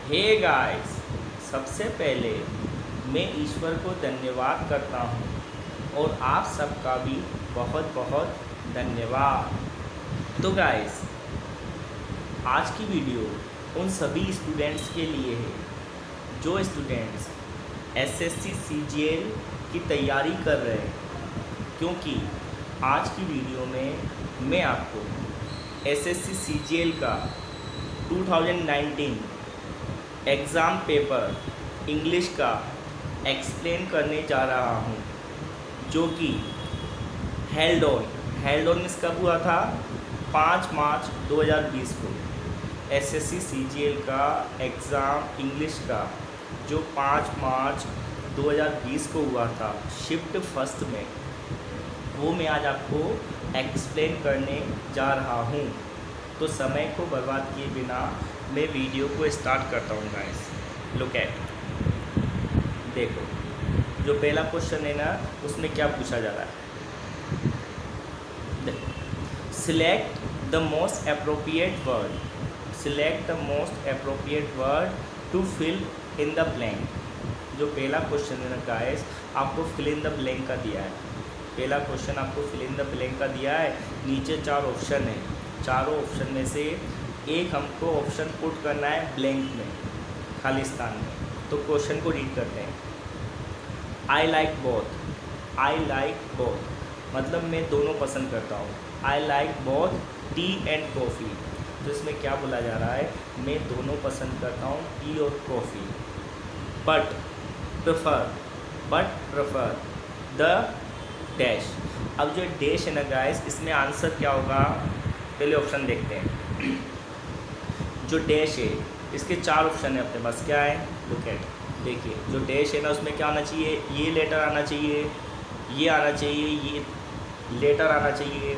Hey guys, सबसे पहले मैं ईश्वर को धन्यवाद करता हूँ और आप सबका भी बहुत बहुत धन्यवाद। तो गाइस, आज की वीडियो उन सभी स्टूडेंट्स के लिए है जो स्टूडेंट्स एसएससी सीजीएल की तैयारी कर रहे हैं, क्योंकि आज की वीडियो में मैं आपको एसएससी सीजीएल का 2019 एग्ज़ाम पेपर इंग्लिश का एक्सप्लेन करने जा रहा हूँ, जो कि हेल्ड ऑन मिस कब हुआ था? 5 मार्च 2020 को एसएससी सीजीएल का एग्ज़ाम इंग्लिश का जो 5 मार्च 2020 को हुआ था शिफ्ट फर्स्ट में, वो मैं आज आपको एक्सप्लेन करने जा रहा हूँ। तो समय को बर्बाद किए बिना मैं वीडियो को स्टार्ट करता हूँ गाइस। लुक एट, देखो जो पहला क्वेश्चन है ना, उसमें क्या पूछा जा रहा है। देखो, select the most appropriate word to fill in the blank. जो पहला क्वेश्चन है ना गाइस, आपको फिल इन द ब्लैंक का दिया है। पहला क्वेश्चन आपको फिल इन द ब्लैंक का दिया है। नीचे 4 ऑप्शन है, चारों ऑप्शन में से एक हमको ऑप्शन पुट करना है ब्लैंक में, खाली स्थान में। तो क्वेश्चन को रीड करते हैं। आई लाइक बोथ मतलब मैं दोनों पसंद करता हूँ। आई like both tea and coffee. तो इसमें क्या बोला जा रहा है? मैं दोनों पसंद करता हूँ, टी और coffee. But prefer the dash. अब जो डैश है ना गाइस, इसमें आंसर क्या होगा? पहले ऑप्शन देखते हैं। जो डैश है, इसके 4 ऑप्शन है अपने पास। क्या है? लुक एट, देखिए जो डैश है ना, उसमें क्या आना चाहिए? ये लेटर आना चाहिए, ये आना चाहिए, ये लेटर आना चाहिए,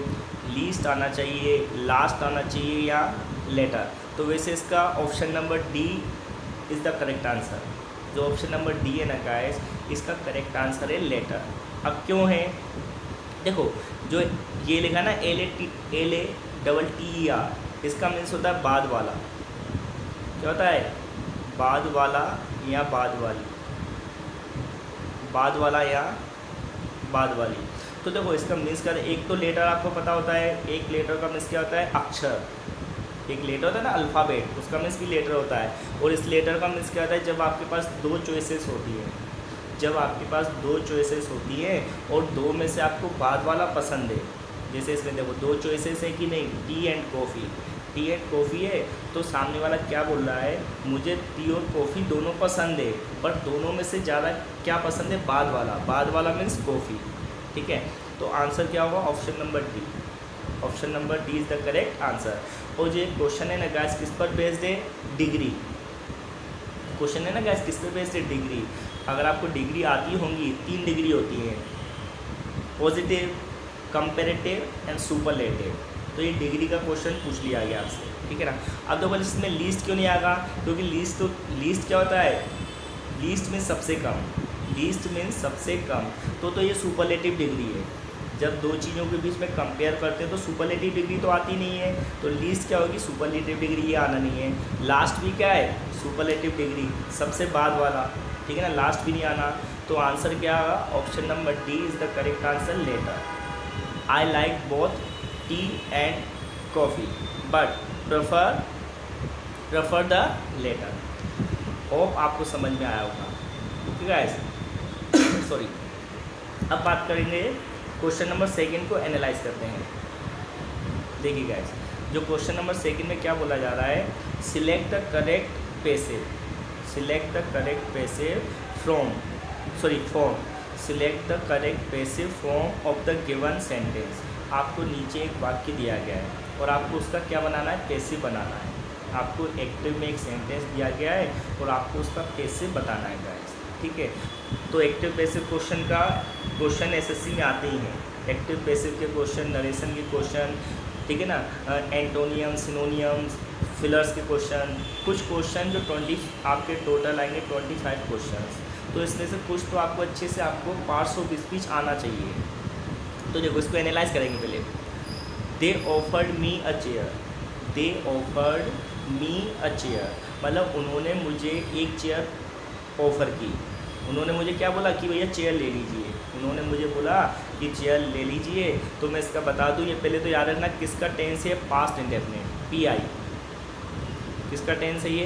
लीस्ट आना चाहिए, लास्ट आना चाहिए या लेटर। तो वैसे इसका option number D is the correct answer. जो ऑप्शन नंबर डी है ना गाइस, इसका करेक्ट आंसर है लेटर। अब क्यों है? देखो जो ये लिखा ना LATTER, इसका मीन्स होता है बाद वाला। क्या होता है? बाद वाला या बाद वाली, बाद वाला या बाद वाली। तो देखो इसका मीन्स क्या है? एक तो लेटर आपको पता होता है, एक लेटर का मीन्स क्या होता है? अक्षर। एक लेटर होता है ना अल्फ़ाबेट, उसका मीन्स भी लेटर होता है। और इस लेटर का मीन्स क्या होता है? जब आपके पास 2 चॉइसेस होती है, जब आपके पास 2 चॉइसेस होती है और 2 में से आपको बाद वाला पसंद है। जैसे इसमें देखो 2 चॉइसेस है कि नहीं, T and coffee. T and coffee है तो सामने वाला क्या बोल रहा है? मुझे टी और कॉफ़ी दोनों पसंद है, बट दोनों में से ज़्यादा क्या पसंद है? बाद वाला। बाद वाला मीन्स कॉफ़ी। ठीक है, तो आंसर क्या होगा? Option number D. Option number D is the correct answer. और जो क्वेश्चन है ना गैस, किस पर बेस्ड है? डिग्री। क्वेश्चन है ना गैस, किस पर बेस्ड है? डिग्री। अगर आपको डिग्री आती होंगी, 3 डिग्री होती हैं, पॉजिटिव, कंपेरेटिव एंड सुपरलेटिव। तो ये डिग्री का क्वेश्चन पूछ लिया गया आपसे, ठीक है ना। अब देखो इसमें लीस्ट क्यों नहीं आएगा? क्योंकि लीस्ट क्या होता है? लीस्ट मीन्स सबसे कम। लीस्ट मीन्स सबसे कम। तो ये सुपरलेटिव डिग्री है। जब 2 चीज़ों के बीच में कंपेयर करते हैं तो सुपरलेटिव डिग्री तो आती नहीं है, तो लीस्ट क्या होगी? सुपरलेटिव डिग्री, ये आना नहीं है। लास्ट भी क्या है? सुपरलेटिव डिग्री, सबसे बाद वाला, ठीक है ना। लास्ट भी नहीं आना, तो आंसर क्या होगा? Option number D is the correct answer, latter. I like both tea and coffee but prefer the latter. Hope आपको समझ में आया होगा, ठीक है गाइस। सॉरी। अब बात करेंगे क्वेश्चन नंबर 2 को एनालाइज करते हैं। देखिए गाइस, जो क्वेश्चन नंबर 2 में क्या बोला जा रहा है? Select the correct passive form select the correct passive form of the given sentence. आपको नीचे एक वाक्य दिया गया है और आपको उसका क्या बनाना है? पैसिव बनाना है। आपको एक्टिव में एक सेंटेंस दिया गया है और आपको उसका पैसिव बताना है गाइस, ठीक है। तो एक्टिव पैसिव क्वेश्चन एसएससी में आते ही हैं। एक्टिव पैसिव के क्वेश्चन, नरेशन के क्वेश्चन, ठीक है ना, एंटोनियम, सिनोनियम्स, फिलर्स के क्वेश्चन, कुछ क्वेश्चन जो 20 आपके टोटल आएंगे 25 क्वेश्चन। तो इसमें से कुछ तो आपको अच्छे से आपको पार्ट्स ऑफ स्पीच आना चाहिए। तो देखो इसको एनालाइज करेंगे पहले। दे offered me a chair. They offered me a chair, मतलब उन्होंने मुझे एक चेयर ऑफ़र की। उन्होंने मुझे क्या बोला कि भैया चेयर ले लीजिए, उन्होंने मुझे बोला कि चेयर ले लीजिए। तो मैं इसका बता दूँ, ये पहले तो याद रखना किसका टेंस है, पास्ट इंडेफिनिट, पी आई। किसका टेंस है ये,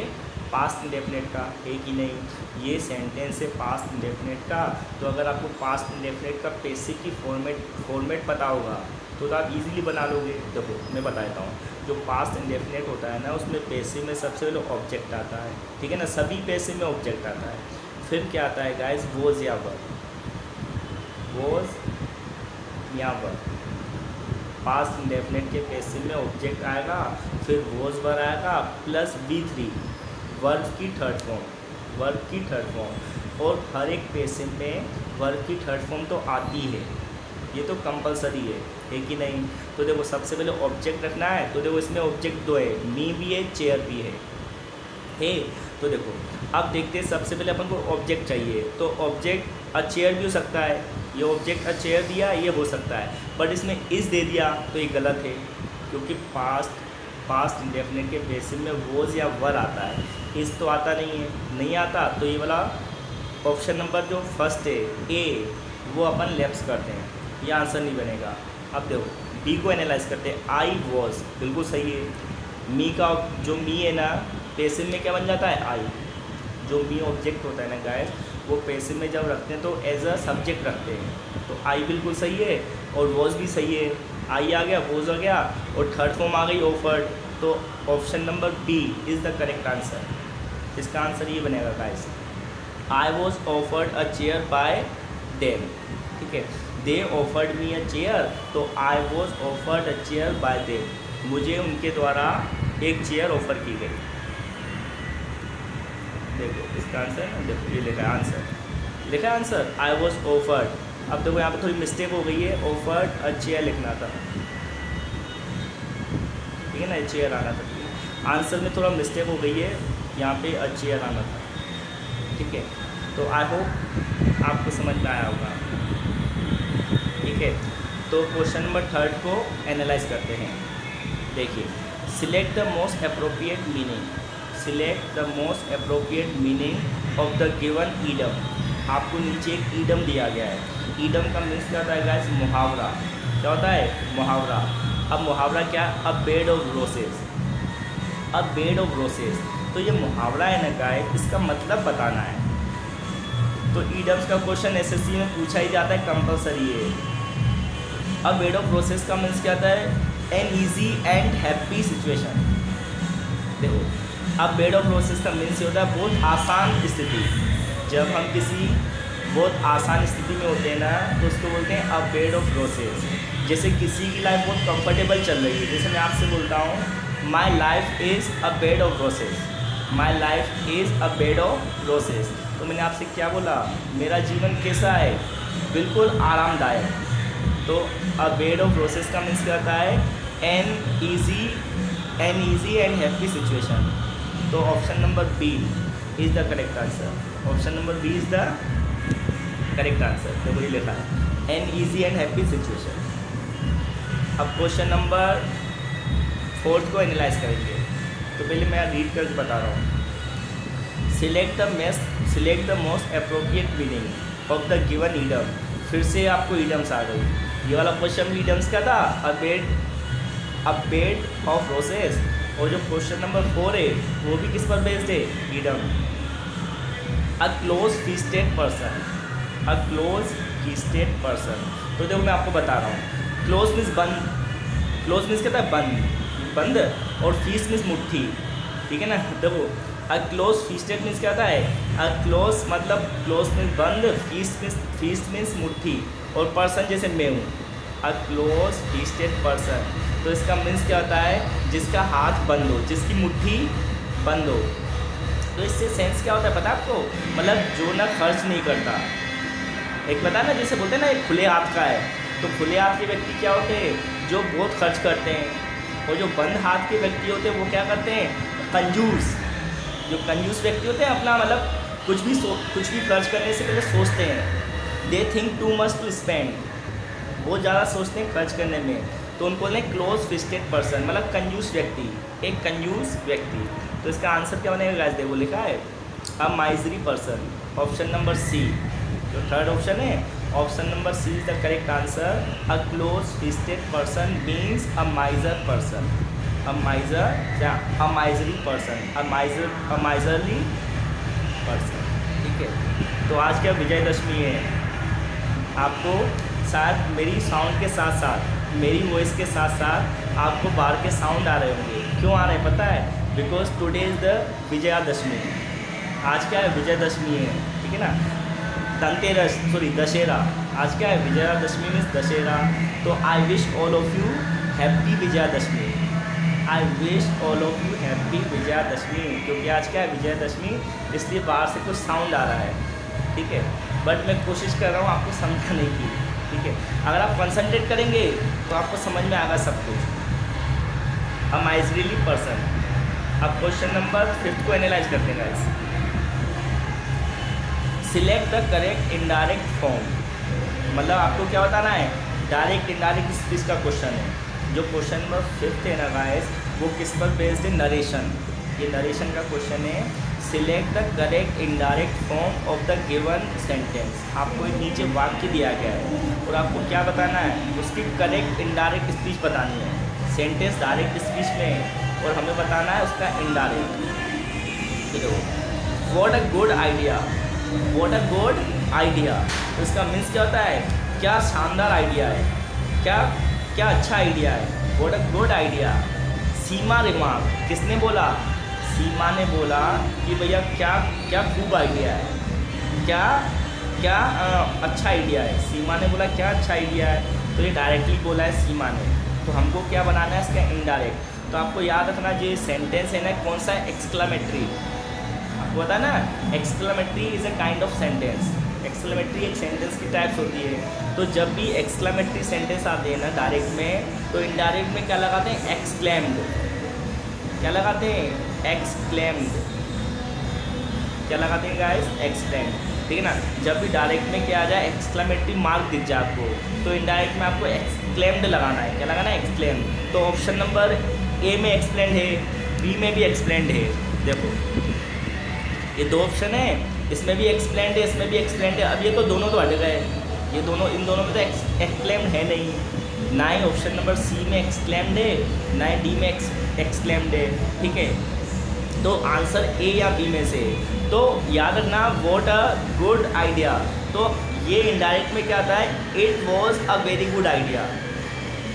पास्ट इंडेफिनिट का, है कि नहीं। ये सेंटेंस है पास्ट इंडेफिनिट का। तो अगर आपको पास्ट इंडेफिनिट का पैसिव की फॉर्मेट पता होगा तो आप इजीली बना लोगे। देखो मैं बता देता हूँ, जो पास्ट इंडेफिनिट होता है ना, उसमें पैसिव में सबसे पहले ऑब्जेक्ट आता है, ठीक है ना, सभी पैसिव में ऑब्जेक्ट आता है। फिर क्या आता है गाइस, वॉज या वर, वॉज या वर। पास्ट इंडेफिनिट के पैसिव में ऑब्जेक्ट आएगा, फिर वॉज वर आएगा प्लस V3, वर्ब की थर्ड फॉर्म, वर्ब की थर्ड फॉर्म। और हर एक पैसिव में वर्ब की थर्ड फॉर्म तो आती है, ये तो कंपलसरी है कि नहीं। तो देखो सबसे पहले ऑब्जेक्ट रखना है, तो देखो इसमें ऑब्जेक्ट दो है, मी भी है, चेयर भी है। तो देखो अब देखते हैं, सबसे पहले अपन को ऑब्जेक्ट चाहिए, तो ऑब्जेक्ट अ चेयर भी हो सकता है, ये ऑब्जेक्ट अ चेयर दिया ये हो सकता है, बट इसमें इस दे दिया तो ये गलत है, क्योंकि पास्ट इंडेफिनिट के बेसिस में वॉज या वर आता है, इस तो आता नहीं आता। तो ये वाला ऑप्शन नंबर जो फर्स्ट है ए, वो अपन लेफ्ट करते हैं, ये आंसर नहीं बनेगा। अब देखो बी को एनालाइज करते हैं, आई वॉज बिल्कुल सही है। मी का जो मी है ना, पैसिव में क्या बन जाता है, आई। जो मी ऑब्जेक्ट होता है ना गाइस, वो पैसिव में जब रखते हैं तो एज अ सब्जेक्ट रखते हैं, तो आई बिल्कुल सही है और वॉज भी सही है। आई आ गया, वॉज आ गया और थर्ड फॉर्म आ गई ऑफर्ड, तो option number B is the correct answer. इसका आंसर ये बनेगा guys, I was offered a chair by them, ठीक है। They offered me a chair, तो I was offered a chair by them, मुझे उनके द्वारा एक चेयर ऑफर की गई। देखो इसका आंसर है, देखो ये लिखा है आंसर, आई वॉज ऑफर्ड। अब देखो यहाँ पे थोड़ी मिस्टेक हो गई है, ऑफर्ड अ चेयर लिखना था, ठीक है ना, चेयर आना था। आंसर में थोड़ा मिस्टेक हो गई है, यहाँ पे अ चेयर आना था, ठीक है। तो आई होप आपको समझ में आया होगा, ठीक है। तो क्वेश्चन नंबर थर्ड को एनालाइज करते हैं। देखिए, select the most appropriate meaning, select the most appropriate meaning of the given idiom. आपको नीचे एक ईडम दिया गया है, ईडम का मीन्स क्या होता है गाइस, मुहावरा। क्या होता है, मुहावरा। अब मुहावरा क्या, a bed of roses, a bed of roses. तो ये मुहावरा है ना गाइस, इसका मतलब बताना है। तो ईडम्स का क्वेश्चन एसएससी में पूछा ही जाता है, कंपलसरी है। अ बेड ऑफ रोसेस का मीन्स क्या होता है, an easy and happy situation. देखो अब बेड ऑफ रोसेस का मीन्स ये होता है बहुत आसान स्थिति। जब हम किसी बहुत आसान स्थिति में होते हैं ना, तो उसको बोलते हैं अ बेड ऑफ रोसेस। जैसे किसी की लाइफ बहुत कंफर्टेबल चल रही है, जैसे मैं आपसे बोलता हूँ my life is a bed of रोसेस, my life is a bed of roses. तो मैंने आपसे क्या बोला, मेरा जीवन कैसा है, बिल्कुल आरामदायक। तो अ बेड ऑफ रोसेस का मीन्स क्या होता है, an easy and happy situation. तो option number B is the correct answer, option number B is the correct answer. तो वही लिखा है, an easy and happy situation. अब क्वेश्चन नंबर फोर्थ को एनालाइज करेंगे। तो पहले मैं रीड करके बता रहा हूँ, select the most appropriate meaning of the given idiom. फिर से आपको ईडम्स आ गई। ये वाला क्वेश्चन ईडम्स का था, अ बेड ऑफ रोसेस। और जो क्वेश्चन नंबर 4 है वो भी किस पर बेस्ड है, ईडम। अ क्लोज फिस्टेड पर्सन, अ क्लोज फिस्टेड पर्सन। तो देखो मैं आपको बता रहा हूँ, क्लोज मीन्स बंद, क्लोज मीन्स क्या था, बंद, और फीस मीन्स मुट्ठी, ठीक है ना। देखो अ क्लोज फिस्टेड मीन्स क्या होता है, अ क्लोज मतलब क्लोज मीन्स बंद, फीस मीन्स मुट्ठी, और पर्सन जैसे मैं हूँ, अ क्लोज फिस्टेड पर्सन। तो इसका मीन्स क्या होता है, जिसका हाथ बंद हो, जिसकी मुट्ठी बंद हो। तो इससे सेंस क्या होता है पता है आपको, मतलब जो ना खर्च नहीं करता। एक पता ना, जैसे बोलते हैं ना एक खुले हाथ का है, तो खुले हाथ के व्यक्ति क्या होते हैं, जो बहुत खर्च करते हैं। और जो बंद हाथ के व्यक्ति होते हैं वो क्या करते हैं, कंजूस। जो कंजूस व्यक्ति होते हैं अपना मतलब कुछ भी खर्च करने से पहले सोचते हैं, they think too much to spend, बहुत ज़्यादा सोचते हैं खर्च करने में। तो उनको बोलते हैं क्लोज फिस्टेड पर्सन, मतलब कंजूस व्यक्ति, एक कंजूस व्यक्ति। तो इसका आंसर क्या बनेगा गाइस? देखो लिखा है a misery person, option number C, जो थर्ड ऑप्शन है option number C is the correct answer. A close fisted person means a miser person, a miser क्या, a misery person, a miserly person. ठीक है, तो आज क्या विजयदशमी है, आपको शायद मेरी साउंड के साथ साथ, मेरी वॉइस के साथ साथ आपको बाहर के साउंड आ रहे होंगे। क्यों आ रहे हैं पता है? Because today is the Vijayadashami. आज क्या है? विजयदशमी है, ठीक है ना। धनतेरस, सॉरी दशहरा। आज क्या है? विजयादशमी मीन्स दशहरा। तो I wish all of you happy Vijayadashami, I wish all of you happy Vijayadashami. क्योंकि आज क्या है? विजयादशमी, इसलिए बाहर से कुछ साउंड आ रहा है, ठीक है। बट मैं कोशिश कर रहा हूँ आपको समझाने की, ठीक है। अगर आप कंसंट्रेट करेंगे तो आपको समझ में आएगा सब कुछ। अ माइजरली पर्सन। अब क्वेश्चन नंबर 5 को एनालाइज करते हैं guys. Select the correct indirect form, मतलब आपको क्या बताना है? डायरेक्ट इनडायरेक्ट स्पीच का क्वेश्चन है। जो क्वेश्चन नंबर 5 है ना गाइस, वो किस पर बेस्ड है? नरेशन। ये नरेशन का क्वेश्चन है। Select the correct indirect form of the given sentence. आपको एक नीचे वाक्य दिया गया है और आपको क्या बताना है? उसकी करेक्ट इनडायरेक्ट स्पीच बतानी है। सेंटेंस डायरेक्ट स्पीच में है और हमें बताना है उसका इनडायरेक्ट। देखो, what a good idea, what a good idea, तो इसका मीन्स क्या होता है? क्या शानदार आइडिया है, क्या क्या अच्छा आइडिया है। What a good idea. Seema remark, किसने बोला? सीमा ने बोला कि भैया क्या क्या खूब आइडिया है, क्या क्या अच्छा आइडिया है। सीमा ने बोला क्या अच्छा आइडिया है, तो ये डायरेक्टली बोला है सीमा ने। तो हमको क्या बनाना है? इसका इनडायरेक्ट। तो आपको याद रखना जो सेंटेंस है ना, कौन सा? एक्सक्लामेटरी। आपको पता है ना, exclamatory is a kind of sentence. Exclamatory एक सेंटेंस की टाइप्स होती है। तो जब भी एक्सक्लामेटरी सेंटेंस आते हैं ना डायरेक्ट में, तो इनडायरेक्ट में क्या लगाते हैं? एक्सक्लेम्ड। क्या लगाते हैं? एक्सक्लेम्ड। क्या लगाते हैं गाइस? एक्सक्लेम्ड, ठीक है ना। जब भी डायरेक्ट में क्या आ जाए? एक्सक्लेमेटरी मार्क दिख जाए आपको, तो इनडायरेक्ट में आपको एक्सक्लेम्ड लगाना है। क्या लगाना है? एक्सक्लेम्ड। तो ऑप्शन नंबर ए में एक्सप्लेन्ड है, बी में भी एक्सप्लेन्ड है। देखो ये दो ऑप्शन है, इसमें भी एक्सप्लेन्ड है, इसमें भी एक्सप्लेन्ड है। अब ये तो दोनों तो हट गए, ये दोनों, इन दोनों में तो एक्सक्लेम्ड है नहीं। ना ही ऑप्शन नंबर सी में एक्सक्लेम्ड है, ना ही डी में एक्सक्लेम्ड है, ठीक है। तो आंसर ए या बी में से। तो याद रखना, व्हाट अ गुड आइडिया, तो ये इनडायरेक्ट में क्या आता है? It was a very good idea.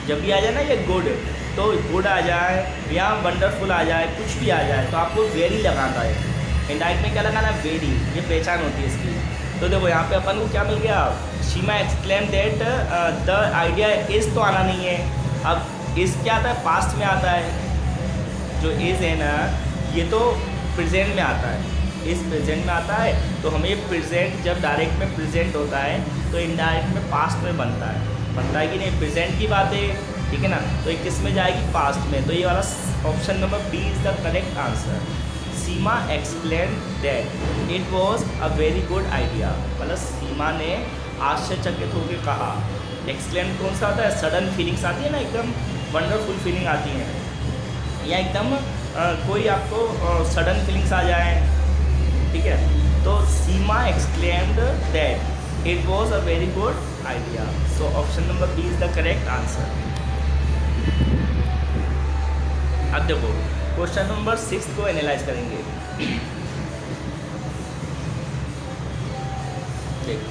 जब भी आ जाए ना ये गुड, तो गुड आ जाए या वंडरफुल आ जाए, कुछ भी आ जाए, तो आपको वेरी लगाना है। इनडायरेक्ट में क्या लगाना? वेरी। ये पहचान होती है इसकी। तो देखो यहाँ पे अपन को क्या मिल गया? Seema exclaim that the idea is, तो आना नहीं है। अब इज़ क्या आता है? पास्ट में आता है। जो इज़ है ना, ये तो प्रेजेंट में आता है, इस प्रेजेंट में आता है। तो हमें ये प्रेजेंट, जब डायरेक्ट में प्रेजेंट होता है तो इनडायरेक्ट में पास्ट में बनता है कि नहीं? प्रेजेंट की बात है, ठीक है ना। तो ये किस में जाएगी? पास्ट में। तो ये वाला option number B is the correct answer. Seema explain that it was a very good idea, मतलब सीमा ने आश्चर्यचकित होकर कहा। एक्सप्लेन कौन सा आता है? सडन फीलिंग्स आती है ना, एकदम वंडरफुल फीलिंग आती है, या एकदम कोई आपको सडन फीलिंग्स आ जाए, ठीक है। तो Seema exclaimed that it was a very good idea. So option number B is the correct answer. अब देखो क्वेश्चन नंबर 6 को एनालाइज करेंगे। देखो,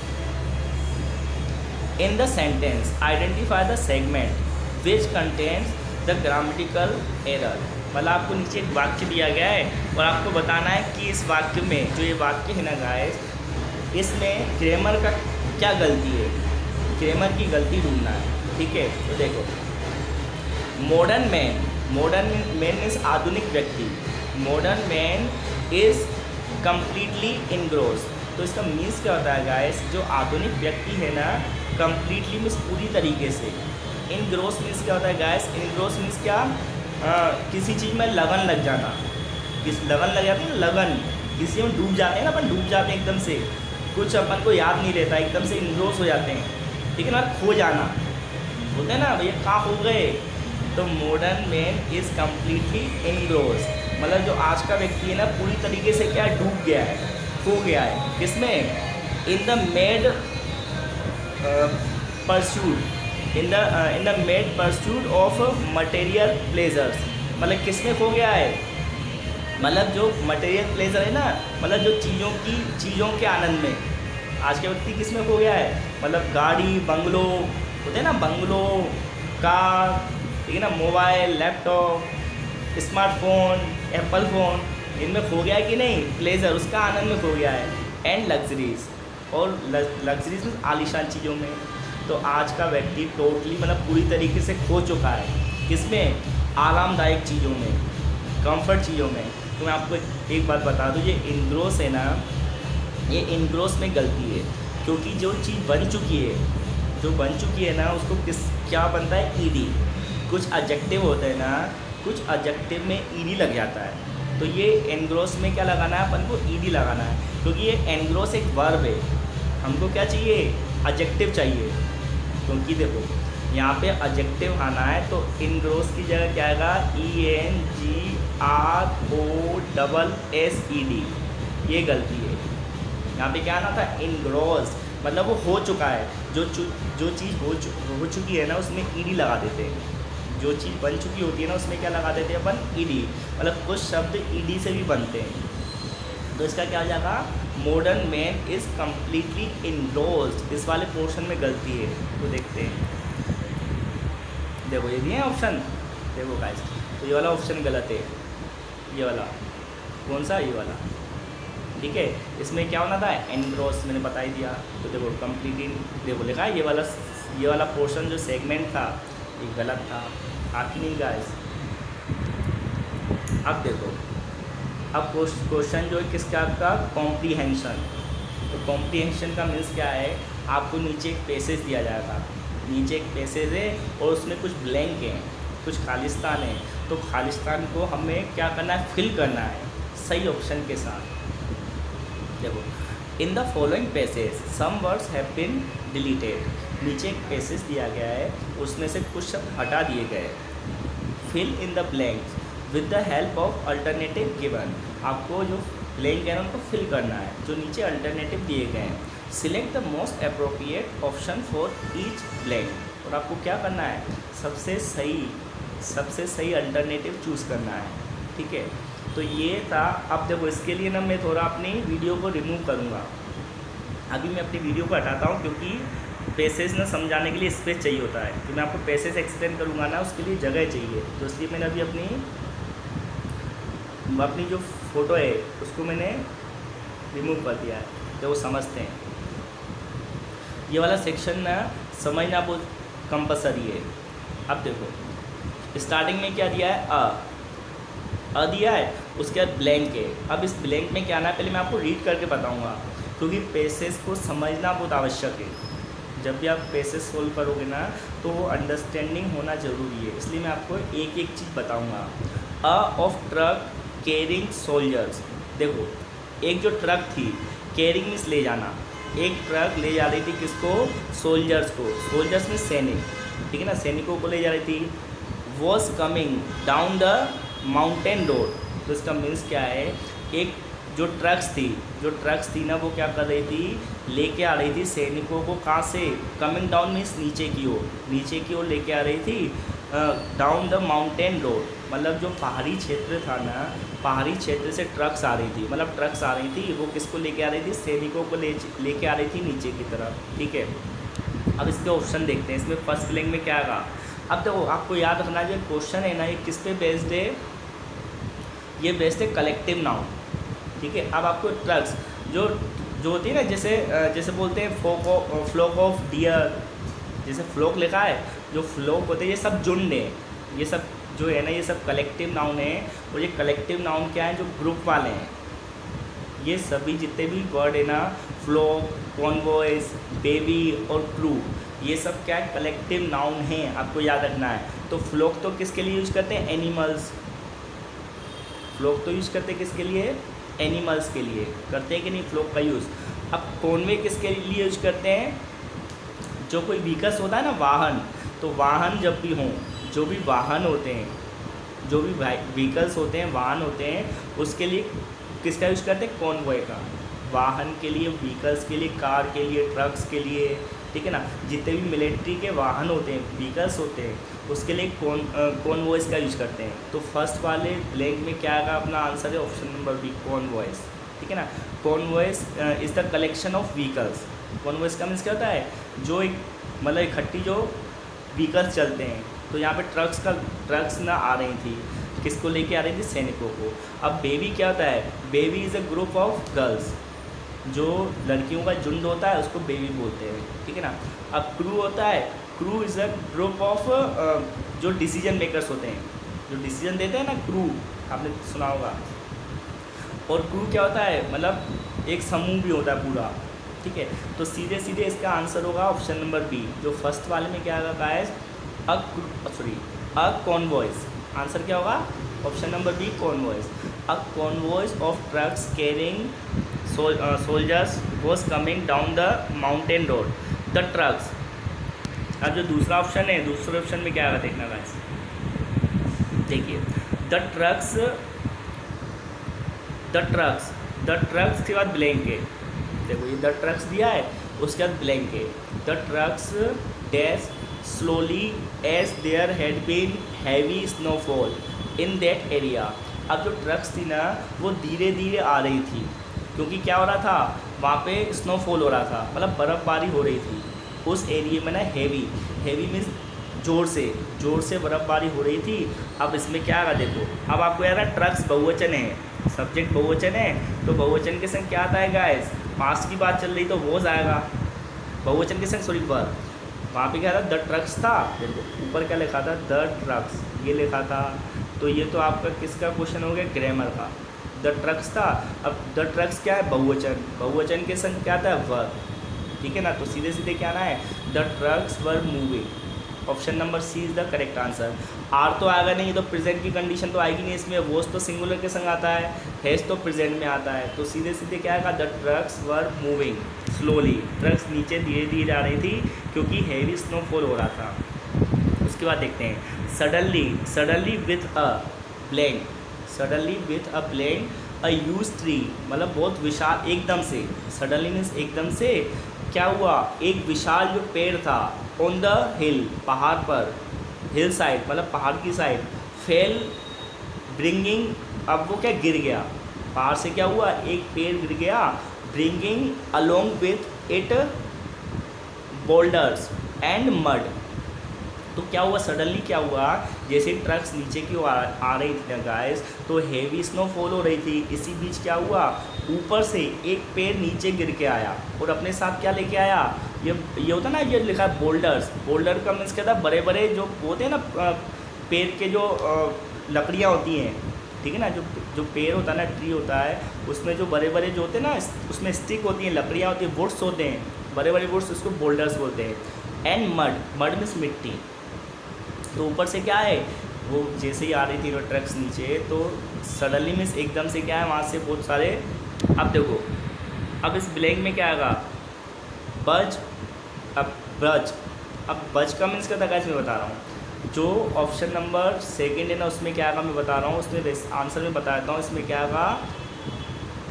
in the sentence identify the segment which contains the grammatical error, मतलब आपको नीचे एक वाक्य दिया गया है और आपको बताना है कि इस वाक्य में, जो ये वाक्य है ना गाइस, इसमें ग्रामर का क्या गलती है, ग्रामर की गलती ढूंढना है, ठीक है। तो देखो, मॉडर्न मैन मीन्स आधुनिक व्यक्ति, मॉडर्न मैन इज़ कम्प्लीटली इनग्रोस। तो इसका मीन्स क्या होता है गाइस? जो आधुनिक व्यक्ति है ना, कम्प्लीटली मीन्स पूरी तरीके से। इनग्रोस मीन्स क्या होता है गाइस? इनग्रोस मीन्स क्या? किसी चीज़ में लगन लग जाना, लगन लग जाती है ना, लगन, किसी में डूब जाते हैं ना, अपन डूब जाते हैं एकदम से, कुछ अपन को याद नहीं रहता, एकदम से इनग्रोस हो जाते हैं, ठीक है ना। खो जाना, बोलते हैं ना भैया कहाँ खो गए, तो मॉडर्न मैन इज़ कम्प्लीटली इनग्रोस, मतलब जो आज का व्यक्ति है ना पूरी तरीके से क्या डूब गया है, खो गया है किसमें, in the made pursuit in the made pursuit of material pleasures, मतलब किसमें खो गया है, मतलब जो मटेरियल प्लेजर है ना, मतलब जो चीज़ों के आनंद में आज के व्यक्ति किसमें खो गया है, मतलब गाड़ी बंगलो होते हैं ना, बंगलो कार, ठीक है ना, mobile laptop smartphone Apple phone, इनमें खो गया है कि नहीं, प्लेजर उसका आनंद में खो गया है, एंड लग्जरीज, और लग्जरीज में आलीशान चीज़ों में। तो आज का व्यक्ति टोटली मतलब पूरी तरीके से खो चुका है किसमें, आरामदायक चीज़ों में, कंफर्ट चीज़ों में। तो मैं आपको एक बात बता दूँ, ये इनग्रोस है ना, ये इनग्रोस में गलती है, क्योंकि जो चीज़ बन चुकी है ना उसको क्या बनता है, ईडी। कुछ एडजेक्टिव होते हैं ना, कुछ एडजेक्टिव में ईडी लग जाता है, तो ये एनग्रोस में क्या लगाना है अपन को, ईडी लगाना है, क्योंकि ये एनग्रोस एक वर्ब है, हमको क्या चाहिए, एडजेक्टिव चाहिए, क्योंकि देखो यहाँ पे एडजेक्टिव आना है तो इनग्रोस की जगह क्या आएगा, ENGROSSED, ये गलती है। यहाँ पे क्या आना था, इनग्रोस, मतलब वो हो चुका है, जो चीज़ हो चुकी है ना उसमें ईडी लगा देते हैं, जो चीज़ बन चुकी होती है ना उसमें क्या लगा देते हैं अपन, ईडी, मतलब कुछ शब्द ईडी से भी बनते हैं। तो इसका क्या हो जाएगा, मॉडर्न मैन इज़ कम्प्लीटली इनग्रोस्ड, इस वाले पोर्शन में गलती है, तो देखते हैं, देखो ये दिए ऑप्शन, देखो गाइस, तो ये वाला ऑप्शन गलत है, ये वाला कौन सा, ये वाला, ठीक है, इसमें क्या होना था, एनग्रोस, मैंने बता ही दिया। तो देखो कम्प्लीटली, देखो लिखा है ये वाला पोर्शन जो सेगमेंट था ये गलत था, आपकी नहीं गाइस। अब देखो, अब क्वेश्चन जो है किसका, आपका कॉम्प्रीहेंशन। तो कॉम्प्रीहेंशन का मीन्स क्या है, आपको नीचे एक पैसेज दिया जाएगा, नीचे एक पैसेज है और उसमें कुछ ब्लैंक हैं, कुछ खालिस्तान है, तो खालिस्तान को हमें क्या करना है, फिल करना है सही ऑप्शन के साथ। देखो, in the following passage some words have been deleted, नीचे एक पैसेज दिया गया है, उसमें से कुछ शब्द हटा दिए गए। Fill in the blanks with the help of alternative given, आपको जो ब्लैंक है ना उनको फिल करना है, जो नीचे अल्टरनेटिव दिए गए हैं। Select the most appropriate option for each blank, और आपको क्या करना है, सबसे सही अल्टरनेटिव चूज़ करना है, ठीक है। तो ये था। अब देखो इसके लिए ना मैं थोड़ा अपनी वीडियो को रिमूव करूँगा, अभी मैं अपनी वीडियो को हटाता हूँ, क्योंकि पैसेज ना समझाने के लिए स्पेस चाहिए होता है, कि मैं आपको पैसेज एक्सप्लेन करूँगा ना उसके लिए जगह चाहिए, तो इसलिए मैंने अभी अपनी जो फ़ोटो है उसको मैंने रिमूव कर दिया है, तो वो समझते हैं। ये वाला सेक्शन ना समझना बहुत कंपलसरी है। अब देखो स्टार्टिंग में क्या दिया है, अ दिया है, उसके बाद ब्लैंक है। अब इस ब्लैंक में क्या आना है पहले मैं आपको रीड करके बताऊंगा, क्योंकि पैसेज को समझना बहुत आवश्यक है। जब भी आप पैसेज सोल्व करोगे ना तो वो अंडरस्टैंडिंग होना ज़रूरी है, इसलिए मैं आपको एक एक चीज़ बताऊंगा। A of truck carrying soldiers, देखो एक जो ट्रक थी, कैरिंग मीन्स ले जाना, एक ट्रक ले जा रही थी किसको, सोल्जर्स को, सोल्जर्स में सैनिक, ठीक है ना, सैनिकों को ले जा रही थी। Was coming down the mountain road, तो इसका मीन्स क्या है, एक जो ट्रक्स थी ना वो क्या कर रही थी, लेके आ रही थी सैनिकों को, कहाँ से, कमिंग डाउन मीन्स नीचे की ओर लेके आ रही थी, डाउन द माउंटेन रोड, मतलब जो पहाड़ी क्षेत्र था ना, पहाड़ी क्षेत्र से ट्रक्स आ रही थी, मतलब ट्रक्स आ रही थी, वो किसको लेके आ रही थी, सैनिकों को लेके आ रही थी नीचे की तरफ, ठीक है। अब इसके ऑप्शन देखते हैं, इसमें फर्स्ट ब्लैंक में क्या आएगा। अब देखो आपको याद रखना जो क्वेश्चन है ना ये किस पे बेस्ड है, ये बेस्ड है कलेक्टिव नाउन, ठीक है। अब आपको ट्रक्स जो होती है ना, जैसे बोलते हैं फ्लॉक ऑफ डियर, जैसे फ्लॉक लिखा है, जो फ्लॉक होते हैं ये सब झुंड है, ये सब जो है ना ये सब कलेक्टिव नाउन है। और ये कलेक्टिव नाउन क्या है, जो ग्रुप वाले हैं, ये सभी जितने भी वर्ड है ना, फ्लॉक, कॉन्वॉयज, बेबी और क्रू, ये सब क्या है, कलेक्टिव नाउन है, आपको याद रखना है। तो फ्लॉक तो किसके लिए यूज करते हैं, एनिमल्स, फ्लॉक तो यूज करते हैं किसके लिए, एनिमल्स के लिए, करते हैं कि नहीं फ्लॉक का यूज़। अब कॉन्वे किसके लिए यूज करते हैं, जो कोई व्हीकल्स होता है ना, वाहन, तो वाहन जब भी हों, जो भी वाहन होते हैं, जो भी व्हीकल्स होते हैं, वाहन होते हैं, उसके लिए किसका यूज़ करते हैं? कॉन्वॉय का। वाहन के लिए, व्हीकल्स के लिए, कार के लिए, ट्रक्स के लिए, ठीक है ना, जितने भी मिलिट्री के वाहन होते हैं, व्हीकल्स होते हैं, उसके लिए कॉन्वॉयस का यूज़ करते हैं। तो फर्स्ट वाले ब्लैंक में क्या आएगा? अपना आंसर है ऑप्शन नंबर बी, कॉन्वॉयस, ठीक है ना। Convoys is the collection of vehicles. Convoys का मीन्स क्या होता है? जो एक मतलब इकट्ठी जो व्हीकल्स चलते हैं। तो यहाँ पे ट्रक्स ना आ रही थी, किसको लेके आ रही थी? सैनिकों को। अब बेबी क्या होता है? Baby is a group of girls, जो लड़कियों का झुंड होता है उसको बेबी बोलते हैं, ठीक है ना। अब क्रू होता है, crew is a group of जो डिसीजन मेकर्स होते हैं, जो डिसीजन देते हैं ना, क्रू, आपने सुना होगा। और क्रू क्या होता है? मतलब एक समूह भी होता है पूरा, ठीक है। तो सीधे सीधे इसका आंसर होगा ऑप्शन नंबर बी, जो फर्स्ट वाले में क्या आएगा गाइस? अ कॉन्वॉयस। आंसर क्या होगा? Option number B, convoys. A convoys of trucks carrying soldiers was coming down the mountain road. The trucks. अब जो दूसरा ऑप्शन है, दूसरे ऑप्शन में क्या आएगा देखना गाइस, देखिए, द ट्रक्स के बाद ब्लैंक है। देखो ये द ट्रक्स दिया है, उसके बाद ब्लैंक है। The trucks dash slowly as there had been heavy snowfall in that area. अब जो ट्रक्स थी ना, वो धीरे धीरे आ रही थी, क्योंकि क्या हो रहा था? वहाँ पे स्नोफॉल हो रहा था, मतलब बर्फ़बारी हो रही थी उस एरिया में ना। हैवी मीन्स ज़ोर से बर्फ़बारी हो रही थी। अब इसमें क्या आएगा देखो, अब आपको यार ट्रक्स बहुवचन है, सब्जेक्ट बहुवचन है, तो बहुवचन के संग क्या आता है गाइस? पास्ट की बात चल रही तो वॉज आएगा। बहुवचन के संग वर। वहाँ पे क्या था? द ट्रक्स था, देखो ऊपर क्या लिखा था? द ट्रक्स, ये लिखा था। तो ये तो आपका किसका क्वेश्चन हो गया? ग्रामर का। द ट्रक्स था, अब द ट्रक्स क्या है? बहुवचन। बहुवचन के संग क्या था? वर, ठीक है ना। तो सीधे सीधे क्या आना है? The trucks were moving. Option number C is the correct answer. Are तो आएगा नहीं, तो प्रेजेंट की कंडीशन तो आएगी नहीं इसमें। वोज तो सिंगुलर के संग आता है, हैज़ तो प्रेजेंट में आता है। तो सीधे सीधे क्या आएगा? The trucks were moving slowly. Trucks नीचे धीरे धीरे आ रही थी, क्योंकि हैवी स्नोफॉल हो रहा था। उसके बाद देखते हैं, suddenly with a blank. Suddenly with a blank a huge tree, मतलब बहुत विशाल, एकदम से। सडनली मीन्स एकदम से। क्या हुआ? एक विशाल जो पेड़ था, ऑन द हिल, पहाड़ पर, हिल साइड मतलब पहाड़ की साइड, फेल ब्रिंगिंग, अब वो क्या? गिर गया। पहाड़ से क्या हुआ? एक पेड़ गिर गया, bringing along with it boulders and mud. तो क्या हुआ? सडनली क्या हुआ? जैसे ट्रक्स नीचे की ओर आ रही थी ना गाइस, तो हेवी स्नोफॉल हो रही थी। इसी बीच क्या हुआ? ऊपर से एक पेड़ नीचे गिर के आया, और अपने साथ क्या लेके आया? ये होता ना, ये लिखा है बोल्डर्स। बोल्डर का मीन्स क्या था? बड़े बड़े जो होते हैं ना, पेड़ के जो लकड़ियाँ होती हैं, ठीक है ना, जो पेड़ होता है ना, ट्री होता है, उसमें जो बड़े बड़े जो होते हैं ना, उसमें स्टिक होती हैं, लकड़ियाँ होती हैं, वुड्स होते हैं, बड़े बड़े वुड्स, उसको बोल्डर्स बोलते हैं। एंड मड मीन्स मिट्टी। तो ऊपर से क्या है? वो जैसे ही आ रही थी वो ट्रक्स नीचे, तो सडनली मीन्स एकदम से क्या है? वहाँ से बहुत सारे, अब देखो, अब इस ब्लैंक में क्या आएगा? बज। अब बज का मीन्स क्या था गाइस? मैं बता रहा हूँ। जो ऑप्शन नंबर सेकंड है ना, उसमें क्या आएगा मैं बता रहा हूँ, उसमें आंसर में बता देता हूँ। इसमें क्या आएगा?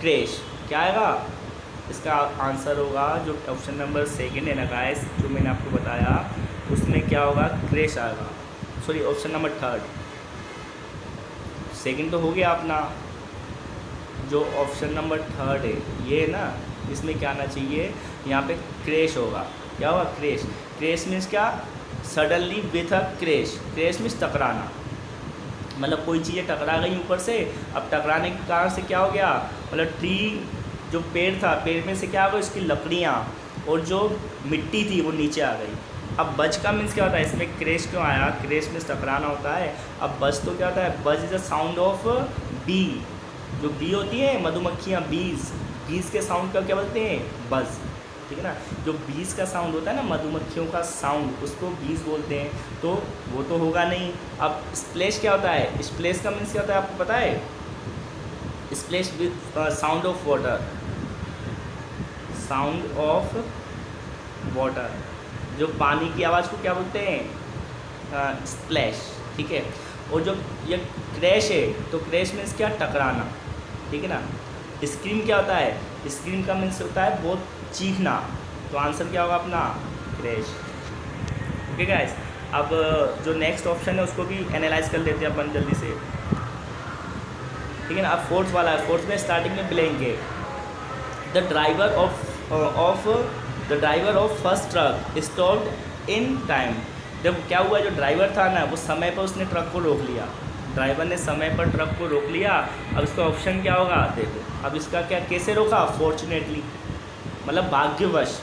क्रैश। क्या आएगा? इसका आंसर होगा जो ऑप्शन नंबर सेकंड है ना गाइस, जो मैंने आपको बताया, उसमें क्या होगा? क्रैश आएगा। Sorry, option number third. Second तो हो गया अपना, जो ऑप्शन नंबर थर्ड है ये है ना, इसमें क्या आना चाहिए? यहाँ पे क्रैश होगा। क्या होगा? क्रैश। क्रैश मीन्स क्या? Suddenly with a crash. Crash means टकराना, मतलब कोई चीज़ें टकरा गई ऊपर से। अब टकराने के कारण से क्या हो गया? मतलब ट्री, जो पेड़ था, पेड़ में से क्या हो गया? इसकी लकड़ियाँ और जो मिट्टी थी वो नीचे आ गई। अब बज का मीन्स क्या होता है? इसमें क्रैश क्यों आया? क्रैश मीन्स टकराना होता है। अब बज तो क्या होता है? Buzz is a sound of bee. जो बी होती है, मधुमक्खियाँ, बीज के साउंड का क्या बोलते हैं? बज, ठीक है ना। जो बीज का साउंड होता है ना, मधुमक्खियों का साउंड, उसको बीज बोलते हैं। तो वो तो होगा नहीं। अब स्प्लैश क्या होता है? स्प्लैश का मीन्स क्या होता है आपको पता है? Splash with sound of water. Sound of water, जो पानी की आवाज़ को क्या बोलते हैं? स्प्लैश, ठीक है। और जो ये क्रैश है तो क्रैश मीन्स क्या, टकराना, ठीक है ना। स्क्रीम क्या होता है, स्क्रीम का मीन्स होता है बहुत चीखना, तो आंसर क्या होगा अपना क्रैश। ओके गाइस, अब जो नेक्स्ट ऑप्शन है उसको भी एनालाइज कर लेते हैं अपन जल्दी से, ठीक है ना। अब फोर्थ वाला है, फोर्थ में स्टार्टिंग में ब्लैंक है। The driver of first truck stopped in time. जब क्या हुआ, जो ड्राइवर था ना वो समय पर उसने ट्रक को रोक लिया, ड्राइवर ने समय पर ट्रक को रोक लिया। अब इसका ऑप्शन क्या होगा, देखो अब इसका क्या, कैसे रोका, फॉर्चुनेटली, मतलब भाग्यवश।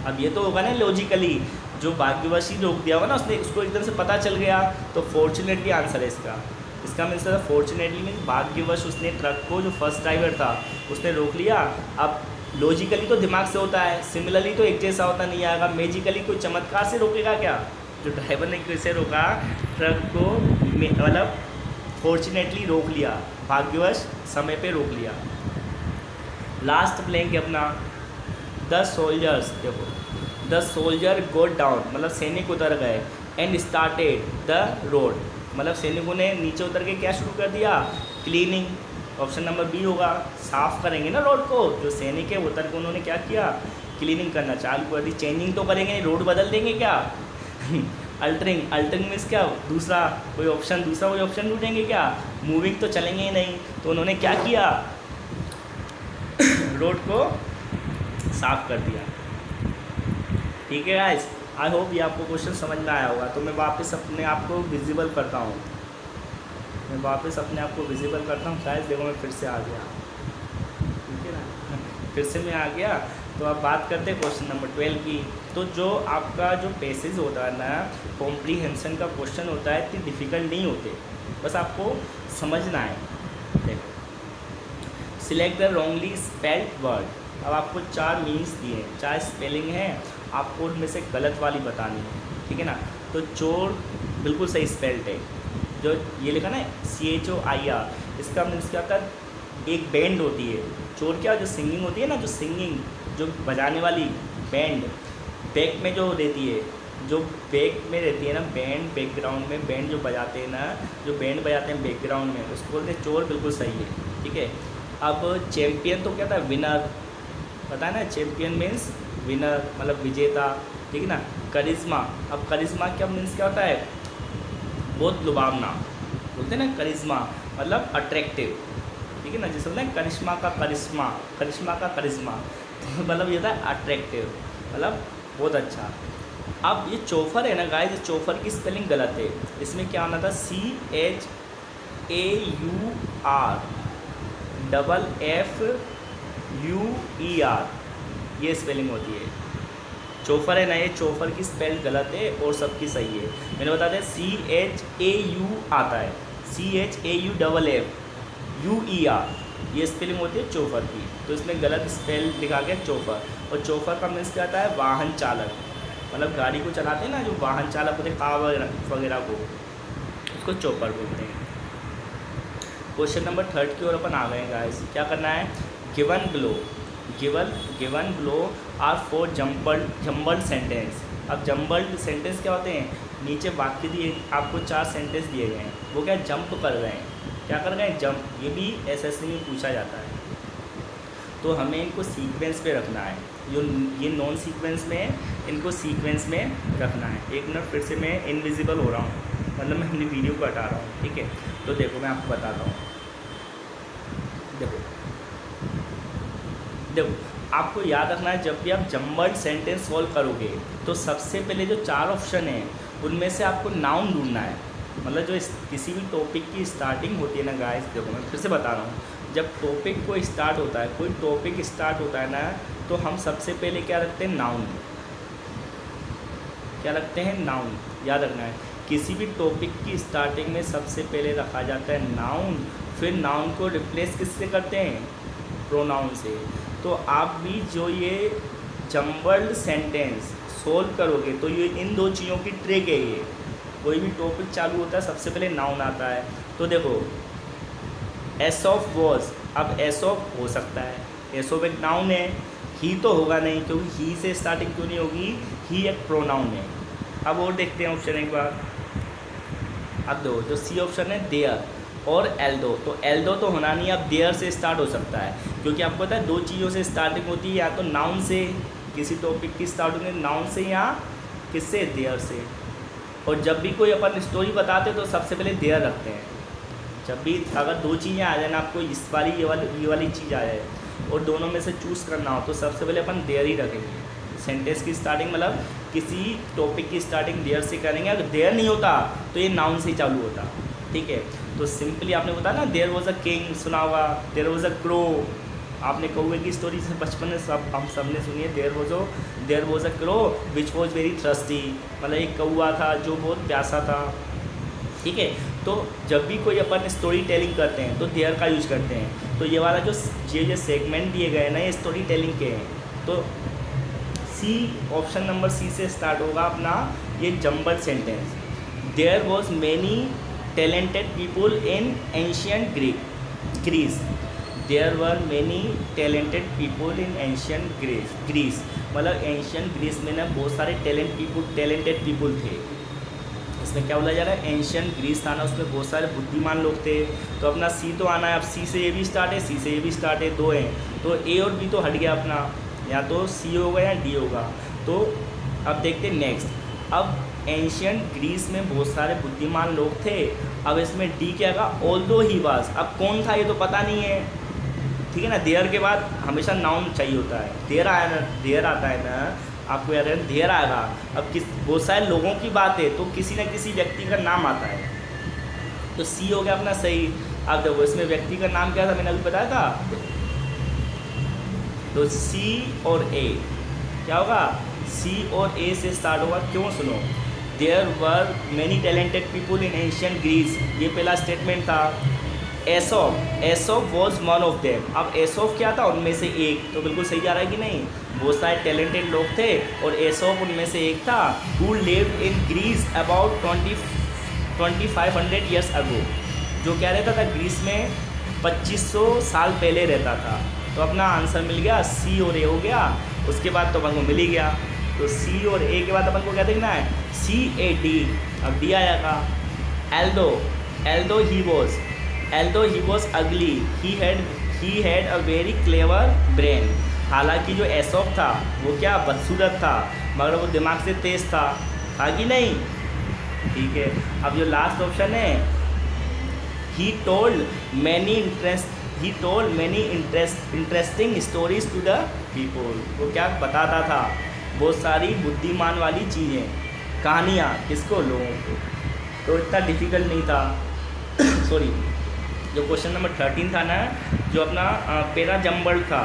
अब ये तो होगा ना लॉजिकली, जो भाग्यवश ही रोक दिया होगा ना उसने, उसको एकदम से पता चल गया, तो फॉर्चुनेटली आंसर है इसका मीन्स है फॉर्चुनेटली मीन्स भाग्यवश उसने ट्रक को, जो फर्स्ट ड्राइवर था उसने रोक लिया। अब लॉजिकली तो दिमाग से होता है, सिमिलरली तो एक जैसा होता नहीं आएगा, मैजिकली कोई चमत्कार से रोकेगा क्या, जो ड्राइवर ने कैसे रोका ट्रक को, मतलब फॉर्चुनेटली रोक लिया, भाग्यवश समय पे रोक लिया। लास्ट ब्लैंक है अपना, द सोल्जर्स, देखो द सोल्जर गोट डाउन, मतलब सैनिक उतर गए, एंड स्टार्टेड द रोड, मतलब सैनिकों ने नीचे उतर के क्या शुरू कर दिया, क्लीनिंग। ऑप्शन नंबर बी होगा, साफ़ करेंगे ना रोड को, जो सैनिक है उतर के उन्होंने क्या किया, क्लीनिंग करना चालू कर दी। चेंजिंग तो करेंगे नहीं, रोड बदल देंगे क्या अल्टरिंग मीन्स क्या, दूसरा कोई ऑप्शन ढूंढेंगे क्या, मूविंग तो चलेंगे ही नहीं, तो उन्होंने क्या किया रोड को साफ कर दिया। ठीक है गाइस, आई होप ये आपको क्वेश्चन समझ में आया होगा। तो मैं वापस अपने आप को विजिबल करता हूँ, गाइस देखो मैं फिर से आ गया, ठीक है ना, फिर से मैं आ गया। तो अब बात करते हैं क्वेश्चन नंबर 12 की। तो जो आपका जो पैसेज होता है ना, कॉम्प्रीहेंशन का क्वेश्चन होता है, इतनी डिफ़िकल्ट नहीं होते, बस आपको समझना है। देखो, select the wrongly spelled word. अब आपको 4 मीन्स दिए हैं, 4 स्पेलिंग हैं, आपको उनमें से गलत वाली बतानी है, ठीक है ना। तो चोर बिल्कुल सही स्पेल्ड है, जो ये लिखा ना CHOIR, इसका मीन्स क्या होता है, एक बैंड होती है। चोर क्या, जो सिंगिंग होती है ना, जो बजाने वाली बैंड, बैक में जो रहती है, जो बैक में रहती है ना बैंड, बैकग्राउंड में बैंड जो बजाते हैं ना, जो बैंड बजाते हैं बैकग्राउंड में, उसको बोलते हैं चोर, बिल्कुल सही है, ठीक है। अब चैम्पियन तो क्या था, विनर, पता है ना, चैम्पियन मीन्स विनर, मतलब विजेता, ठीक है ना। करिश्मा, अब करिश्मा क्या मीन्स क्या होता है, बहुत लुभावना, बोलते हैं ना करिश्मा, मतलब अट्रैक्टिव, ठीक है ना। जैसे बोलते हैं करिश्मा का करिश्मा, तो मतलब ये था अट्रैक्टिव, मतलब बहुत अच्छा। अब ये चोफर है ना गाइस, चोफर की स्पेलिंग गलत है, इसमें क्या आना था, CHAURFFUER, ये स्पेलिंग होती है। चोफर है ना, ये चोफर की स्पेल गलत है और सबकी सही है। मैंने बता दिया CHAU आता है, CHAUFFUER, ये स्पेलिंग होती है चोफर की, तो इसमें गलत स्पेल लिखा गया चोफर। और चोफर का मीन्स क्या आता है, वाहन चालक, मतलब गाड़ी को चलाते हैं ना, जो वाहन चालक होते हैं कार वगैरह को, उसको चोपर बोलते हैं। क्वेश्चन नंबर 3 की ओर अपन आ गए गाइस। क्या करना है, given below are 4 jumbled sentence. अब जम्बल्ड सेंटेंस क्या होते हैं, नीचे वाक्य दिए, आपको 4 सेंटेंस दिए गए हैं, वो क्या जंप कर रहे हैं, क्या कर रहे हैं, जंप। ये भी SSC में पूछा जाता है, तो हमें इनको सीक्वेंस पे रखना है, ये नॉन सीक्वेंस में है, इनको सीक्वेंस में रखना है। एक मिनट, फिर से मैं इनविजिबल हो रहा हूँ, मतलब मैं अपनी वीडियो को हटा रहा हूँ, ठीक है। तो देखो मैं आपको बताता हूँ, देखो आपको याद रखना है, जब भी आप जम्बल्ड सेंटेंस सॉल्व करोगे तो सबसे पहले जो 4 ऑप्शन हैं उनमें से आपको नाउन ढूंढना है। मतलब जो किसी भी टॉपिक की स्टार्टिंग होती है ना गाइस, देखो मैं फिर से बता रहा हूँ, जब टॉपिक कोई स्टार्ट होता है, कोई टॉपिक स्टार्ट होता है ना, तो हम सबसे पहले क्या रखते हैं, नाउन। क्या रखते हैं, नाउन, याद रखना है। किसी भी टॉपिक की स्टार्टिंग में सबसे पहले रखा जाता है नाउन, फिर नाउन को रिप्लेस किससे करते हैं, प्रोनाउन से। तो आप भी जो ये जम्बल्ड सेंटेंस सोल्व करोगे तो ये इन 2 चीज़ों की ट्रिक है। ये कोई भी टॉपिक चालू होता है सबसे पहले नाउन आता है। तो देखो एस ऑफ वॉज, अब एस ऑफ हो सकता है, एस ऑफ एक नाउन है, ही तो होगा नहीं, क्योंकि ही से स्टार्टिंग क्यों नहीं होगी, ही एक प्रोनाउन है। अब और देखते हैं ऑप्शन एक बार, अब दो जो सी ऑप्शन है देयर और एल्दो, तो एल्दो तो होना नहीं, अब देयर से स्टार्ट हो सकता है, क्योंकि आपको पता है दो चीज़ों से स्टार्टिंग होती है, या तो नाउन से, किसी टॉपिक की स्टार्टिंग है नाउन से, या किससे, देयर से। और जब भी कोई अपन स्टोरी बताते हैं तो सबसे पहले देयर रखते हैं। जब भी अगर दो चीज़ें आ जाए ना, आपको इस वाली ये वाली चीज़ आ जाए और दोनों में से चूज़ करना हो, तो सबसे पहले अपन देयर ही रखेंगे। सेंटेंस की स्टार्टिंग मतलब किसी टॉपिक की स्टार्टिंग देयर से करेंगे। अगर देयर नहीं होता तो ये नाउन से ही चालू होता, ठीक है। तो सिंपली आपने बताया ना, देयर वॉज अ किंग, सुना होगा, देयर वॉज अ क्रो, आपने कौवे की स्टोरी से बचपन में हम सब ने सुनी है। There was a crow which was very thirsty, मतलब एक कौवा था जो बहुत प्यासा था, ठीक है। तो जब भी कोई अपन स्टोरी टेलिंग करते हैं तो देयर का यूज करते हैं। तो ये वाला जो ये सेगमेंट दिए गए ना, ये स्टोरी टेलिंग के हैं। तो सी, ऑप्शन नंबर सी से स्टार्ट होगा अपना ये jumble sentence. There was many talented people in ancient Greece. There were many talented people in ancient Greece. मतलब एंशियंट ग्रीस में ना बहुत सारे talented people थे। इसमें क्या बोला जा रहा है, एंशियंट ग्रीस था ना, उसमें बहुत सारे बुद्धिमान लोग थे। तो अपना सी तो आना है, अब सी से ये भी स्टार्ट है, सी से ये भी स्टार्ट है, दो हैं, तो ए और बी तो हट गया अपना, या तो सी होगा या डी होगा। तो अब देखते हैं नेक्स्ट। अब एंशियंट ग्रीस में बहुत सारे बुद्धिमान लोग थे, अब इसमें डी क्या था, ऑल्दो ही वाज, अब कौन था ये तो पता नहीं है, ठीक है ना। देयर के बाद हमेशा नाउन चाहिए होता है, देयर आया ना, देयर आता है ना, आपको याद है देयर आएगा। अब बहुत सारे लोगों की बात है तो किसी न किसी व्यक्ति का नाम आता है, तो सी हो गया अपना सही। अब देखो इसमें व्यक्ति का नाम क्या था, मैंने अभी बताया था, तो सी और ए क्या होगा, सी और ए से स्टार्ट होगा। क्यों, सुनो, there were many talented people in ancient Greece, ये पहला स्टेटमेंट था। Aesop was one of them, अब एसोप क्या था, उनमें से एक, तो बिल्कुल सही जा रहा है कि नहीं, बहुत सारे टैलेंटेड लोग थे और एसोप उनमें से एक था। Who lived in Greece about 2500 years ago, जो क्या रहता था ग्रीस में 2500 साल पहले रहता था। तो अपना आंसर मिल गया, सी और ए हो गया। उसके बाद तो अपन को मिल ही गया, तो सी और ए के बाद अपन को क्या देखना है, सी ए डी। अब डी आएगा, एल्दो ही वॉज अगली, he had a very clever brain. हालांकि जो एसोप था वो क्या बदसूरत था, मगर वो दिमाग से तेज था कि नहीं, ठीक है। अब जो लास्ट ऑप्शन है, he told many interesting stories to the people, वो क्या बताता था, बहुत सारी बुद्धिमान वाली चीज़ें, कहानियाँ, किसको, लोगों को। तो इतना डिफ़िकल्ट नहीं था सॉरी, जो क्वेश्चन नंबर 13 था ना, जो अपना पेरा जम्बल था,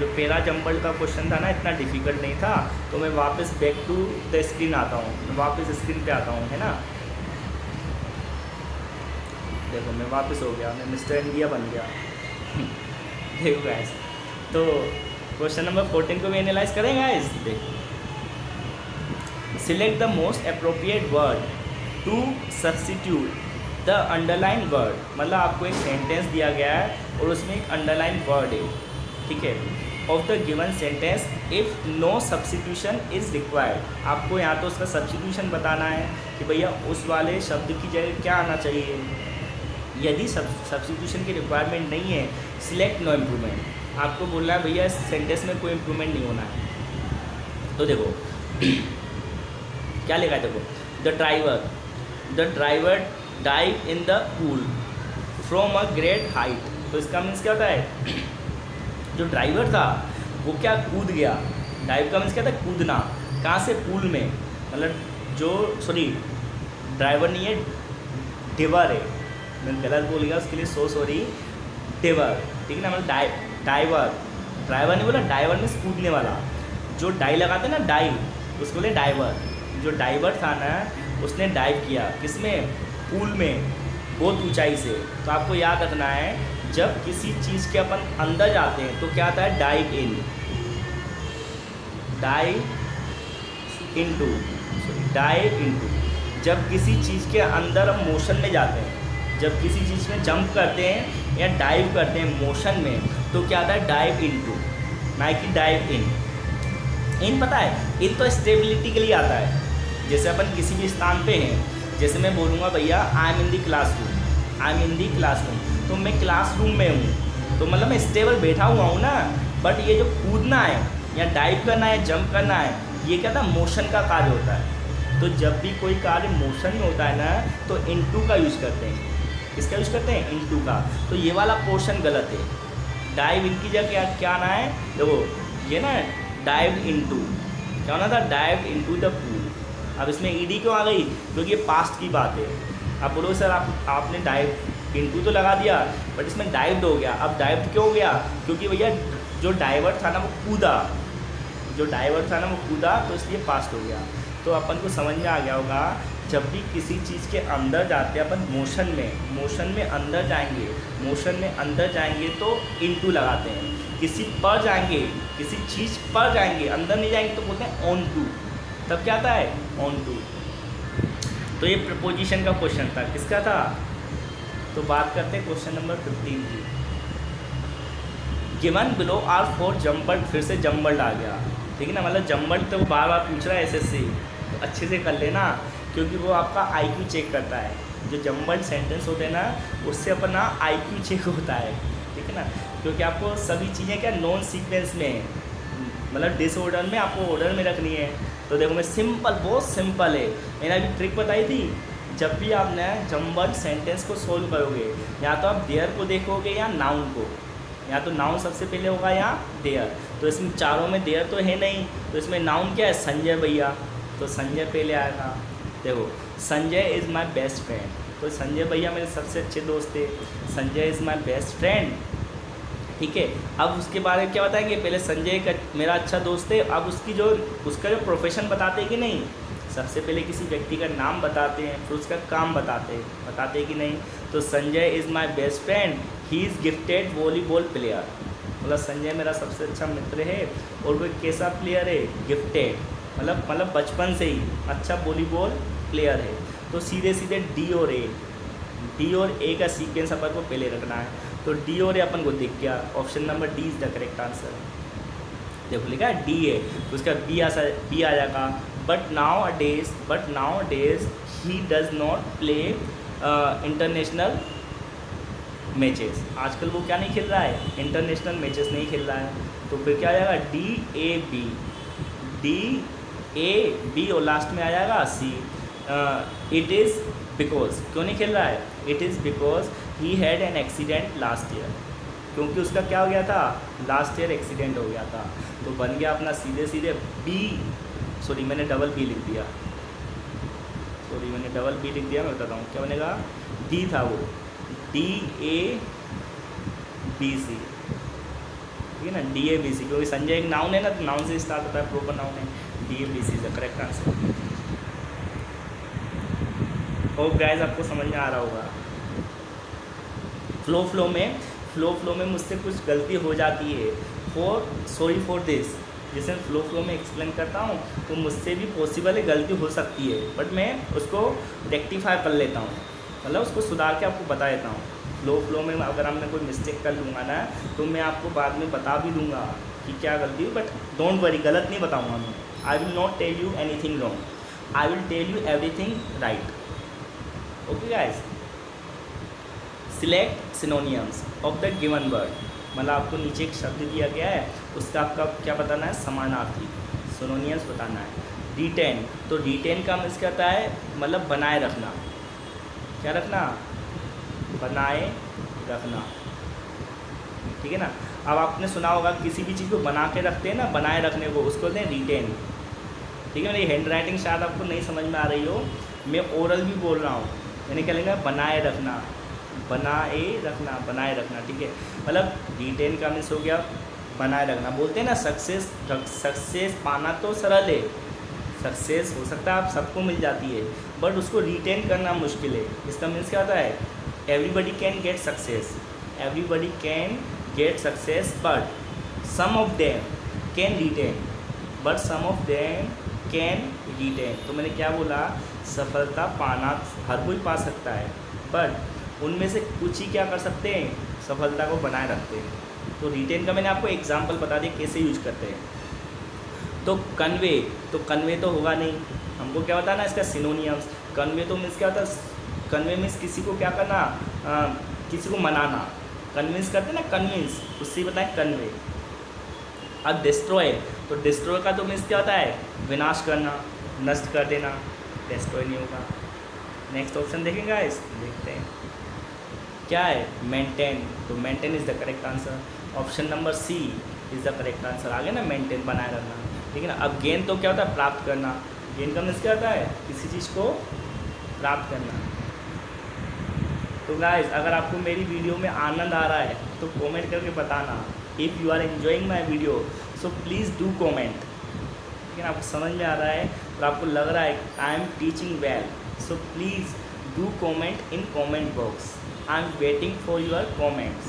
जो पेरा जम्बल का क्वेश्चन था ना, इतना डिफ़िकल्ट नहीं था। तो मैं वापस बैक टू द स्क्रीन आता हूँ, वापस स्क्रीन पे आता हूँ, है ना। देखो मैं वापस हो गया, मैं मिस्टर इंडिया बन गया देखो गाइस, तो क्वेश्चन नंबर 14 को भी एनालाइज करेंगे गाइस। देखो, select the most appropriate word to substitute the underline word, मतलब आपको एक सेंटेंस दिया गया है और उसमें एक अंडरलाइन वर्ड है, ठीक है, of the given sentence if no substitution is required. आपको यहाँ तो उसका सब्स्टिट्यूशन बताना है कि भैया उस वाले शब्द की जगह क्या आना चाहिए। यदि सब्स्टिट्यूशन की रिक्वायरमेंट नहीं है, सिलेक्ट नो इम्प्रूवमेंट, आपको बोलना है भैया इस सेंटेंस में कोई इम्प्रूवमेंट नहीं होना है। तो देखो क्या लिखा है, देखो, the driver dive in the pool from a great height. तो इसका मीन्स क्या होता है, जो ड्राइवर था वो क्या कूद गया, डाइव का मीन्स क्या था, कूदना, कहाँ से, पूल में, मतलब जो ड्राइवर नहीं है, डिवर है, मैं गलत बोल गया उसके लिए सॉरी, डिवर, ठीक है ना, मतलब ड्राइवर नहीं बोला, डाइवर मीन्स कूदने वाला, जो डाई लगाते ना, डाई, उसको बोले डाइवर। जो डाइवर था ना, उसने डाइव किया, किसमें, पूल में, बहुत ऊंचाई से। तो आपको याद रखना है, जब किसी चीज़ के अपन अंदर जाते हैं तो क्या आता है, डाइव इनटू। जब किसी चीज़ के अंदर हम मोशन में जाते हैं, जब किसी चीज़ में जंप करते हैं या डाइव करते हैं मोशन में, तो क्या आता है, डाइव इनटू, ना कि डाइव इन पता है, इन तो स्टेबिलिटी के लिए आता है। जैसे अपन किसी भी स्थान पे हैं, जैसे मैं बोलूँगा भैया I am in the classroom, I am in the classroom, तो मैं क्लासरूम में हूँ, तो मतलब मैं स्टेबल बैठा हुआ हूँ ना। बट ये जो कूदना है या डाइव करना है, जंप करना है, ये क्या था, मोशन का कार्य होता है। तो जब भी कोई कार्य मोशन में होता है ना, तो इनटू का यूज़ करते हैं। किसका यूज़ करते हैं, इनटू का। तो ये वाला पोर्शन गलत है। डाइव इनकी जगह क्या क्या आना है, देखो ये ना डाइव इनटू, क्या होना था, डाइव इनटू द पूल। अब इसमें ईडी क्यों आ गई, क्योंकि ये पास्ट की बात है। अब बोलो सर आपने डाइव इनटू तो लगा दिया, बट इसमें डाइव्ड हो गया। अब डाइव्ड क्यों हो गया, क्योंकि भैया जो डाइवर्ट था ना वो कूदा, जो डाइवर्ट था ना वो कूदा, तो इसलिए पास्ट हो गया। तो अपन को समझ में आ गया होगा, जब भी किसी चीज़ के अंदर जाते हैं अपन मोशन में अंदर जाएंगे, मोशन में अंदर जाएंगे तो इनटू लगाते हैं। किसी पर जाएंगे, किसी चीज़ पर जाएंगे, अंदर नहीं जाएंगे तो बोलते हैं ऑन टू। तब क्या आता है, ऑन टू। तो ये प्रपोजिशन का क्वेश्चन था, किसका था। तो बात करते हैं क्वेश्चन नंबर 15 की। गिवन बिलो आर 4 जम्बर्ड, फिर से जम्बर्ड आ गया, ठीक है ना। मतलब जम्बर्ड तो बार बार पूछ रहा है एसएससी, तो अच्छे से कर लेना, क्योंकि वो आपका आईक्यू चेक करता है। जो जम्बर्ड सेंटेंस होते हैं ना, उससे अपना आईक्यू चेक होता है, ठीक है ना। क्योंकि आपको सभी चीज़ें क्या नॉन सीक्वेंस में, मतलब डिसऑर्डर में आपको ऑर्डर में रखनी है। तो देखो मैं सिंपल, बहुत सिंपल है, मैंने अभी ट्रिक बताई थी। जब भी आपने जम्बर्ड सेंटेंस को सोल्व करोगे, या तो आप देयर को देखोगे या नाउन को, या तो नाउन सबसे पहले होगा या देयर। तो इसमें चारों में देयर तो है नहीं, तो इसमें नाउन क्या है, संजय भैया, तो संजय पहले आएगा। देखो Sanjay is my best friend, तो संजय भैया मेरे सबसे अच्छे दोस्त थे, Sanjay is my best friend, ठीक है। अब उसके बारे में क्या बताएंगे, पहले संजय का मेरा अच्छा दोस्त है, अब उसका जो प्रोफेशन बताते हैं कि नहीं, सबसे पहले किसी व्यक्ति का नाम बताते हैं, फिर उसका काम बताते हैं कि नहीं। तो Sanjay is my best friend, he is gifted volleyball player, मतलब संजय मेरा सबसे अच्छा मित्र है, और वो कैसा प्लेयर है, गिफ्टेड, मतलब बचपन से ही अच्छा वॉलीबॉल प्लेयर है। तो सीधे सीधे डी और ए का सीक्वेंस अपन को पहले रखना है। तो डी और ए अपन को दिख गया, option number D is the correct answer. देखो लिखा है डी है, तो उसका बी आ जाएगा। But now days he does not play international matches, आजकल वो क्या नहीं खेल रहा है, इंटरनेशनल मैचेस नहीं खेल रहा है। तो फिर क्या आ जाएगा, डी ए बी और लास्ट में आ जाएगा सी। इट इज़ बिकॉज, क्यों नहीं खेल रहा है, it is because he had an accident last year, क्योंकि उसका क्या हो गया था, लास्ट ईयर एक्सीडेंट हो गया था। तो बन गया अपना सीधे सीधे बी, सॉरी मैंने डबल बी लिख दिया, मैं बताता हूँ क्या बनेगा, डी था वो, DABC, ठीक है ना, DABC, क्योंकि संजय एक नाउन है ना, तो नाउन से स्टार्ट होता है, प्रॉपर नाउन है, DABC is the correct answer. Hope guys आपको समझ में आ रहा होगा। फ्लो में मुझसे कुछ गलती हो जाती है, सॉरी फॉर दिस। जैसे फ्लो में एक्सप्लेन करता हूँ, तो मुझसे भी पॉसिबल है गलती हो सकती है, बट मैं उसको रेक्टिफाई कर लेता हूँ, मतलब उसको सुधार के आपको बता देता हूँ। फ्लो में अगर हमने कोई मिस्टेक कर लूँगा ना, तो मैं आपको बाद में बता भी दूँगा कि क्या गलती हुई, बट डोंट वरी, गलत नहीं बताऊँगा मैं। I will not tell you anything wrong, I will tell you everything right. Okay guys, select synonyms of the given word, मतलब आपको नीचे एक शब्द दिया गया है, उसका आपका क्या बताना है, समानार्थी, सिनोनियम्स बताना है। रिटेन, तो रिटेन का मीन्स क्या होता है, मतलब बनाए रखना, क्या रखना, बनाए रखना, ठीक है ना। अब आपने सुना होगा किसी भी चीज़ को बना के रखते हैं ना, बनाए रखने को, उसको बोलते हैं रिटेन, ठीक है। मेरी हैंड राइटिंग शायद आपको नहीं समझ में आ रही हो, मैं ओरल भी बोल रहा हूँ, मैंने क्या लेंगे, बनाए रखना, बनाए रखना, ठीक है। मतलब रिटेन का मीन्स हो गया बनाए रखना। बोलते हैं ना सक्सेस पाना तो सरल है, सक्सेस हो सकता है आप सबको मिल जाती है, बट उसको रिटेन करना मुश्किल है। इसका मीन्स क्या होता है, everybody can get success, but some of them can retain, तो मैंने क्या बोला, सफलता पाना हर कोई पा सकता है, बट उनमें से कुछ ही क्या कर सकते हैं, सफलता को बनाए रखते हैं। तो रिटेन का मैंने आपको एग्जांपल बता दिया कैसे यूज करते हैं। तो कन्वे तो होगा नहीं, हमको क्या बताना है इसका सिनोनियम्स। कन्वे तो मीन्स क्या होता है, कन्वे मीन्स किसी को क्या करना, किसी को मनाना, कन्विंस करते ना, कन्विंस, उससे बताएं कन्वे। अब डिस्ट्रॉय, तो डिस्ट्रॉय का तो मीन्स क्या होता है, विनाश करना, नष्ट कर देना, डिस्ट्रॉय नहीं होगा। नेक्स्ट ऑप्शन देखेंगे गाइस, देखते हैं क्या है, मेंटेन, तो maintain is the correct answer. Option number C is the correct answer, आगे ना मेंटेन बनाए रखना, ठीक है ना। अब गेन तो क्या होता है, प्राप्त करना, गेन का मीन्स क्या होता है, किसी चीज़ को प्राप्त करना। तो गाइस अगर आपको मेरी वीडियो में आनंद आ रहा है तो कमेंट करके बताना। If you are enjoying my video so please do comment, ठीक है ना। आपको समझ में आ रहा है और आपको लग रहा है I am teaching well, so please do comment in comment box, I am waiting for your comments,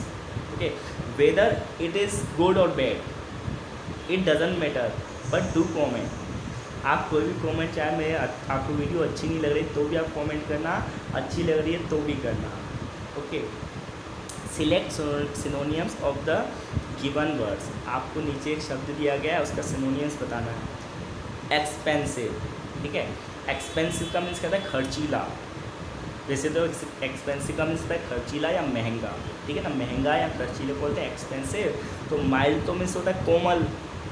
okay. Whether it is good और bad it doesn't matter, but do comment. आप कोई भी कमेंट, चाहे मेरे आपको वीडियो अच्छी नहीं लग रही तो भी आप कमेंट करना, अच्छी लग रही है तो भी करना, okay. Select synonyms of the given words, आपको नीचे एक शब्द दिया गया है उसका सिनोनियम्स बताना है। एक्सपेंसिव, ठीक है, एक्सपेंसिव का मीन्स कहता है खर्चीला, वैसे तो एक्सपेंसिव का मीन्स होता है खर्चीला या महंगा, ठीक है ना, महंगा या खर्चीले को बोलते हैं एक्सपेंसिव। तो माइल्ड तो मीन्स होता है कोमल,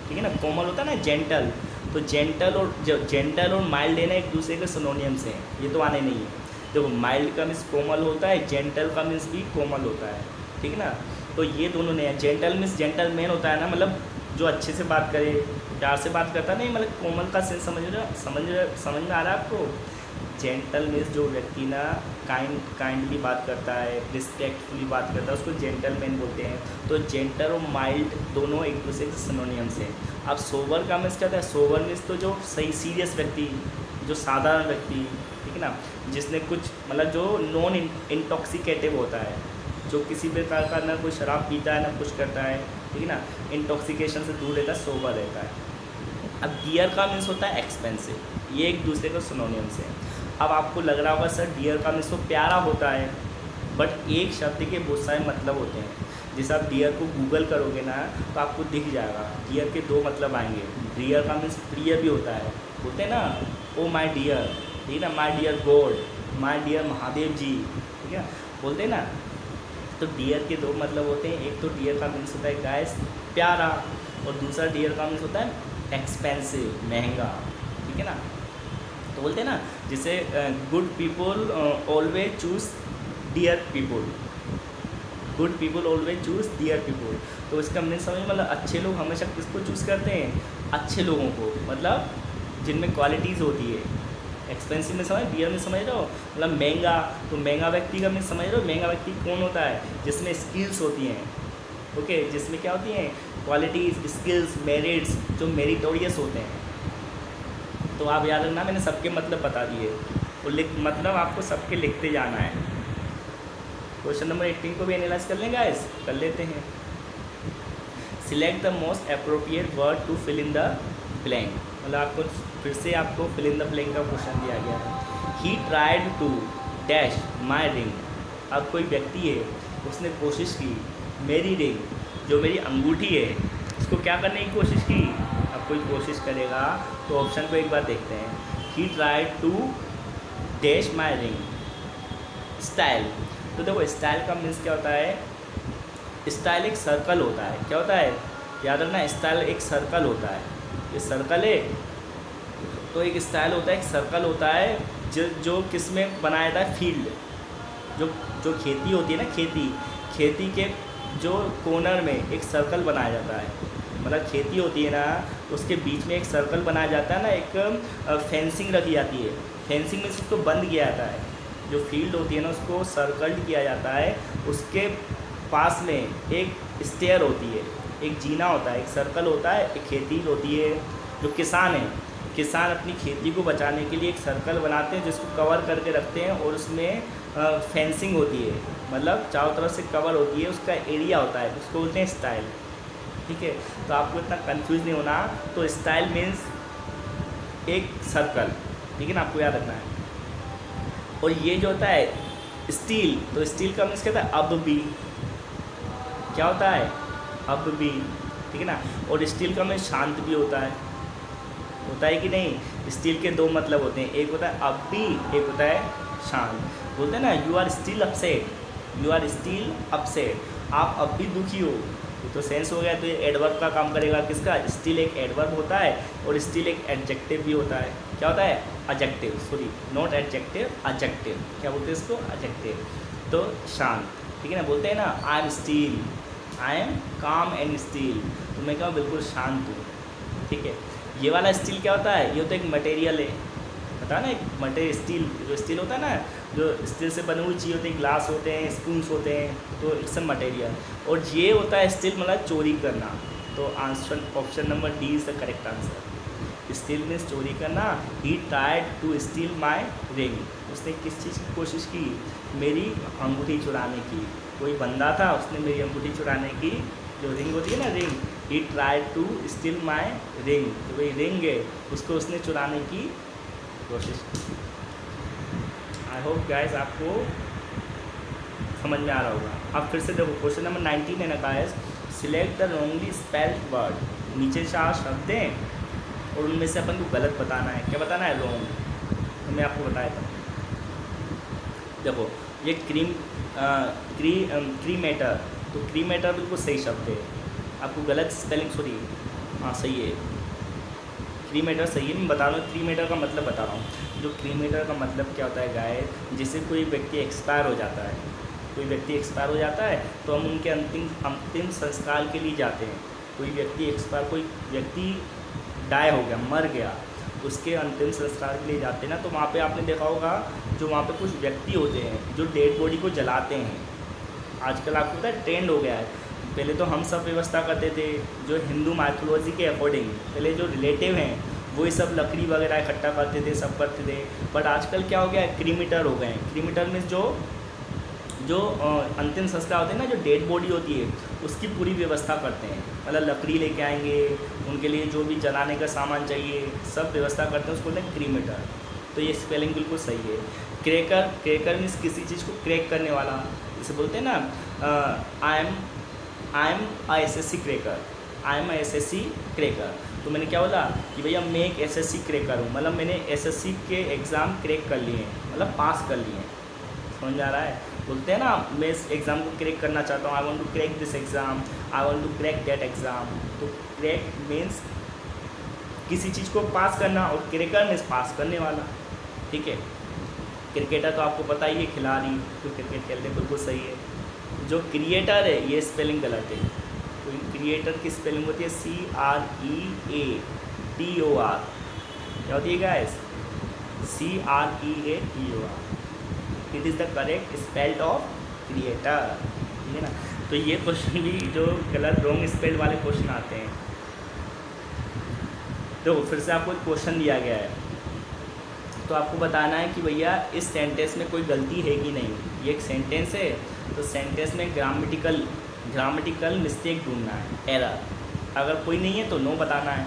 ठीक है ना, कोमल होता है ना जेंटल, तो जेंटल और माइल्ड है ना एक दूसरे के सिनोनियम्स हैं, ये तो आने नहीं है। देखो माइल्ड का मीन्स कोमल होता है, जेंटल का मीन्स भी कोमल होता है, ठीक है ना। तो ये दोनों नहीं है, जेंटल मीन्स जेंटलमैन होता है ना, मतलब जो अच्छे से बात करे, प्यार से बात करता नहीं, मतलब कोमल का सेंस समझ में आ रहा है आपको। जेंटल मीन्स जो व्यक्ति ना काइंडली बात करता है, रिस्पेक्टफुली बात करता है, उसको जेंटलमैन बोलते हैं। तो जेंटल और माइल्ड दोनों एक दूसरे के सिनोनियम्स हैं। अब सोबर का मीन्स क्या होता है, सोबर मीन्स तो जो सही सीरियस व्यक्ति, जो साधारण व्यक्ति, ठीक है ना, जिसने कुछ मतलब जो नॉन इंटॉक्सिकेटिव होता है, जो किसी प्रकार का ना कोई शराब पीता है ना कुछ करता है, ठीक है ना, इंटॉक्सिकेशन से दूर रहता है, सोबर रहता है। अब डियर का मीन्स होता है एक्सपेंसिव, ये एक दूसरे को सिनोनियम्स हैं। अब आपको लग रहा होगा सर डियर का मीन्स तो प्यारा होता है, बट एक शब्द के बहुत सारे मतलब होते हैं। जैसे आप डियर को गूगल करोगे ना तो आपको दिख जाएगा, डियर के दो मतलब आएंगे। डियर का मीन्स प्रिय भी होता है, बोलते हैं ना ओ माय डियर, ठीक है ना, my dear God, my dear Mahadev ji, ठीक है, बोलते हैं ना। तो डियर के दो मतलब होते हैं, एक तो डियर का मीन्स होता है गाइस प्यारा, और दूसरा डियर का मीन्स होता है एक्सपेंसिव, महंगा, ठीक है ना। तो बोलते हैं ना जैसे good people always choose dear people, good people always choose dear people. तो इसका मीनिंग समझ, मतलब अच्छे लोग हमेशा किसको चूज़ करते हैं, अच्छे लोगों को, मतलब जिनमें क्वालिटीज़ होती है। एक्सपेंसिव में समझ, डियर में समझ रहे हो, मतलब महंगा, तो महंगा व्यक्ति का मैं समझ रहे हो, महंगा व्यक्ति कौन होता है, जिसमें स्किल्स होती हैं, ओके, जिसमें क्या होती हैं क्वालिटीज़, स्किल्स, मेरिट्स, जो मेरिटोरियस होते हैं। तो आप याद रखना, मैंने सबके मतलब बता दिए, और मतलब आपको सबके लिखते जाना है। क्वेश्चन नंबर 18 को भी एनालाइज कर लें गाइस, कर लेते हैं। Select the most appropriate word to fill in the blank, मतलब आपको फिर से आपको फिल इन द ब्लैंक का क्वेश्चन दिया गया है। He tried to dash my ring, अब कोई व्यक्ति है उसने कोशिश की मेरी रिंग, जो मेरी अंगूठी है, उसको क्या करने की कोशिश की। अब कोई कोशिश करेगा तो ऑप्शन को एक बार देखते हैं। He tried to dash my ring, style, तो देखो स्टाइल का मीन्स क्या होता है, स्टाइल एक सर्कल होता है, क्या होता है याद रखना, स्टाइल एक सर्कल होता है, ये सर्कल है तो एक स्टाइल होता है, एक सर्कल होता है जो किस में बनाया जाता है, फील्ड, जो खेती होती है ना, खेती के जो कॉर्नर में एक सर्कल बनाया जाता है, मतलब खेती होती है ना उसके बीच में एक सर्कल बनाया जाता है ना, एक फेंसिंग रखी जाती है, फेंसिंग में उसको बंद किया जाता है, जो फील्ड होती है ना उसको सर्कल्ड किया जाता है, उसके पास में एक स्टेयर होती है, एक जीना होता है, एक सर्कल होता है, एक खेती होती है। जो किसान है, किसान अपनी खेती को बचाने के लिए एक सर्कल बनाते हैं जिसको कवर करके रखते हैं, और उसमें फेंसिंग होती है, मतलब चारों तरफ से कवर होती है, उसका एरिया होता है, उसको बोलते हैं स्टाइल, ठीक है। तो आपको इतना कंफ्यूज नहीं होना, तो स्टाइल मीन्स एक सर्कल, ठीक है ना, आपको याद रखना है। और ये जो होता है स्टील, तो स्टील का मीन्स कहता है अब भी, क्या होता है अब भी, ठीक है ना। और स्टील का मीन्स शांत भी होता है, होता है कि नहीं। स्टिल के दो मतलब होते हैं, एक होता है अपबी, एक होता है शांत। बोलते हैं ना you are still upset, you are still upset, आप अब भी दुखी हो, तो सेंस हो गया। तो ये एडवर्ब का काम करेगा, किसका, स्टिल एक एडवर्ब होता है और स्टिल एक एडजेक्टिव भी होता है। क्या होता है, adjective, sorry not adjective, adjective, क्या बोलते हैं इसको, एडजेक्टिव। तो शांत, ठीक है ना, बोलते हैं ना I am still, I am काम एंड स्टिल, तो मैं क्या बिल्कुल शांत हूँ, ठीक है। ये वाला स्टील क्या होता है, ये तो एक मटेरियल है, पता ना, एक मटेरियल स्टील, जो स्टील होता है ना, जो स्टील से बनी हुई चीज़ होती है, ग्लास होते हैं, स्पून्स होते हैं, तो इट्स अ मटेरियल। और ये होता है स्टील मतलब चोरी करना, तो answer option number D is the correct answer. Steal means चोरी करना। He tried to steal my ring, उसने किस चीज़ की कोशिश की, मेरी अंगूठी चुराने की। कोई बंदा था, उसने मेरी अंगूठी चुराने की, जो रिंग होती है ना ring, he tried to steal my ring, तो वही रिंग है, उसको उसने चुराने की कोशिश की। आई होप गाइस आपको समझ में आ रहा होगा। अब फिर से देखो क्वेश्चन नंबर 19 है ना guys, select the wrongly spelled word, नीचे 4 शब्द हैं और उनमें से अपन को गलत बताना है। क्या बताना है, रॉन्ग, तो मैं आपको बताया था। देखो ये क्रीमेटर, तो क्रीमेटर बिल्कुल सही शब्द है, आपको गलत स्पेलिंग, सॉरी हाँ सही है, क्रीमेटर सही है। मैं बता रहा हूँ क्रीमेटर का मतलब बता रहा हूँ। जो क्रीमेटर का मतलब क्या होता है गाइस, जिससे कोई व्यक्ति एक्सपायर हो जाता है, कोई व्यक्ति एक्सपायर हो जाता है तो हम उनके अंतिम संस्कार के लिए जाते हैं। कोई व्यक्ति एक्सपायर, कोई व्यक्ति डाई हो गया, मर गया, उसके अंतिम संस्कार के लिए जाते हैं ना, तो वहाँ पे आपने देखा होगा जो वहाँ पे कुछ व्यक्ति होते हैं जो डेड बॉडी को जलाते हैं। आजकल आपको पता है ट्रेंड हो गया है, पहले तो हम सब व्यवस्था करते थे जो हिंदू माइथोलॉजी के अकॉर्डिंग, पहले जो रिलेटिव हैं वही सब लकड़ी वगैरह इकट्ठा करते थे, सब करते थे। बट आजकल क्या हो गया है, क्रीमेटर हो गए हैं। क्रीमेटर में जो अंतिम संस्कार होते हैं ना, जो डेड बॉडी होती है उसकी पूरी व्यवस्था करते हैं, मतलब लकड़ी लेके आएंगे, उनके लिए जो भी जलाने का सामान चाहिए सब व्यवस्था करते हैं, उसको बोलते हैं क्रीमेटर। तो ये स्पेलिंग बिल्कुल सही है। क्रेकर मीन्स किसी चीज़ को क्रैक करने वाला, जैसे बोलते हैं ना I am a SSC cracker, I am a SSC cracker. तो मैंने क्या बोला कि भैया मैं एक SSC क्रैकर हूँ, मतलब मैंने SSC के एग्ज़ाम क्रैक कर लिए हैं, मतलब पास कर लिए हैं, समझ में आ रहा है। बोलते हैं ना मैं इस एग्ज़ाम को क्रैक करना चाहता हूँ, I want to crack this exam, I want to crack that exam. तो क्रैक मीन्स किसी चीज़ को पास करना और क्रैकर मीन्स पास करने वाला, ठीक है। क्रिकेटर तो आपको पता ही है, खिलाड़ी जो क्रिकेट खेलते बिल्कुल सही है। जो क्रिएटर है ये स्पेलिंग गलत है, तो क्रिएटर की स्पेलिंग होती है CREATOR, क्या होती है guys, CREATOR, it is the correct spelled of creator, ठीक है ना। तो ये क्वेश्चन भी जो गलत रॉन्ग स्पेल्ड वाले क्वेश्चन आते हैं। देखो फिर से आपको एक क्वेश्चन दिया गया है, तो आपको बताना है कि भैया इस सेंटेंस में कोई गलती है कि नहीं। ये एक सेंटेंस है, तो सेंटेंस में ग्रामेटिकल मिस्टेक ढूंढना है, एरर। अगर कोई नहीं है तो नो बताना है।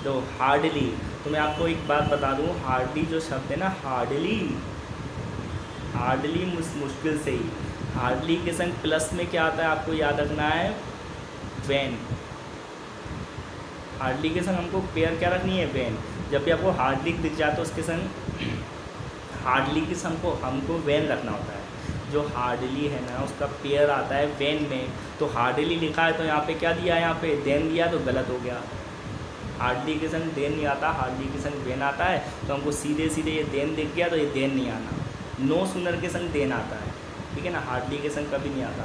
तो हार्डली, तो मैं आपको एक बात बता दूं, हार्डली जो शब्द है ना, हार्डली मुश्किल से ही, हार्डली के संग प्लस में क्या आता है आपको याद रखना है, वैन। हार्डली के संग हमको पेयर क्या रखनी है, वैन। जब भी आपको हार्डली दिख जाए तो उसके संग हार्डली के संग हमको वैन रखना होता है। जो हार्डली है ना उसका पेयर आता है वैन में, तो हार्डली लिखा है तो यहाँ पे क्या दिया है, यहाँ पे देन दिया तो गलत हो गया। हार्डली के संग देन नहीं आता, हार्डली के संग वैन आता है, तो हमको सीधे सीधे ये देन दिख गया तो ये देन नहीं आना। नो सुनर के संग देन आता है, ठीक है ना, हार्डली के संग कभी नहीं आता।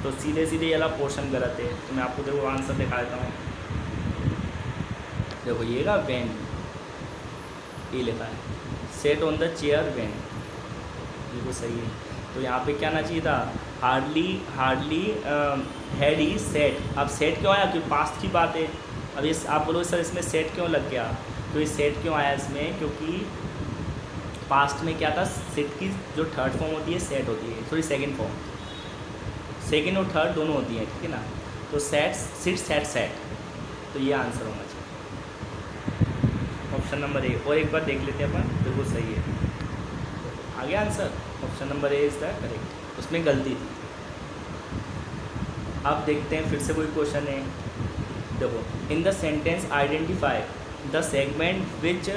तो सीधे सीधे ये वाला पोर्शन गलत है। तो मैं आपको देखो आंसर दिखा देता हूँ, देखो ये का वैन, ये लिखा है set on the chair van, बिल्कुल सही है। तो यहाँ पे क्या आना चाहिए था, हार्डली हैड ही सेट। अब सेट क्यों आया, क्योंकि पास्ट की बात है। अब इस आप बोलो सर इसमें सेट क्यों लग गया, तो ये सेट क्यों आया इसमें, क्योंकि पास्ट में क्या था, सेट की जो थर्ड फॉर्म होती है सेट होती है, सॉरी सेकंड फॉर्म, सेकंड और थर्ड दोनों होती हैं, ठीक है ना। तो सेट सिट सेट, तो ये आंसर होना चाहिए ऑप्शन नंबर ए। और एक बार देख लेते हैं अपन, बिल्कुल सही है, आ गया answer, option number A is the correct, उसमें गलती थी। अब देखते हैं फिर से कोई क्वेश्चन है, देखो in the sentence identify the segment which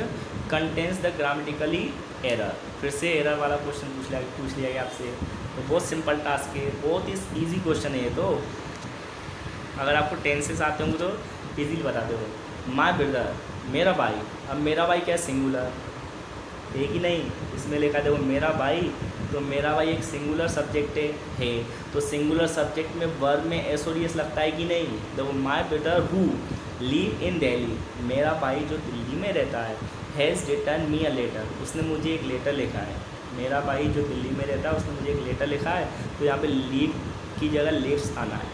contains the grammatically error. फिर से एरर वाला क्वेश्चन पूछ लिया गया आपसे। तो बहुत सिंपल टास्क है, बहुत ही ईजी क्वेश्चन है ये। तो अगर आपको टेंसेस आते होंगे तो ईजीली बताते हो। माई ब्रदर, मेरा भाई। अब मेरा भाई क्या है? सिंगुलर, एक ही नहीं, इसमें लिखा देखो मेरा भाई, तो मेरा भाई एक सिंगुलर सब्जेक्ट है। तो सिंगुलर सब्जेक्ट में वर्ब में एस और एस लगता है कि नहीं? देखो my brother who live in Delhi, मेरा भाई जो दिल्ली में रहता है, has return me a letter, उसने मुझे एक लेटर लिखा है। मेरा भाई जो दिल्ली में रहता है उसने मुझे एक लेटर लिखा है। तो यहाँ पे लीव की जगह लेफ्स आना है,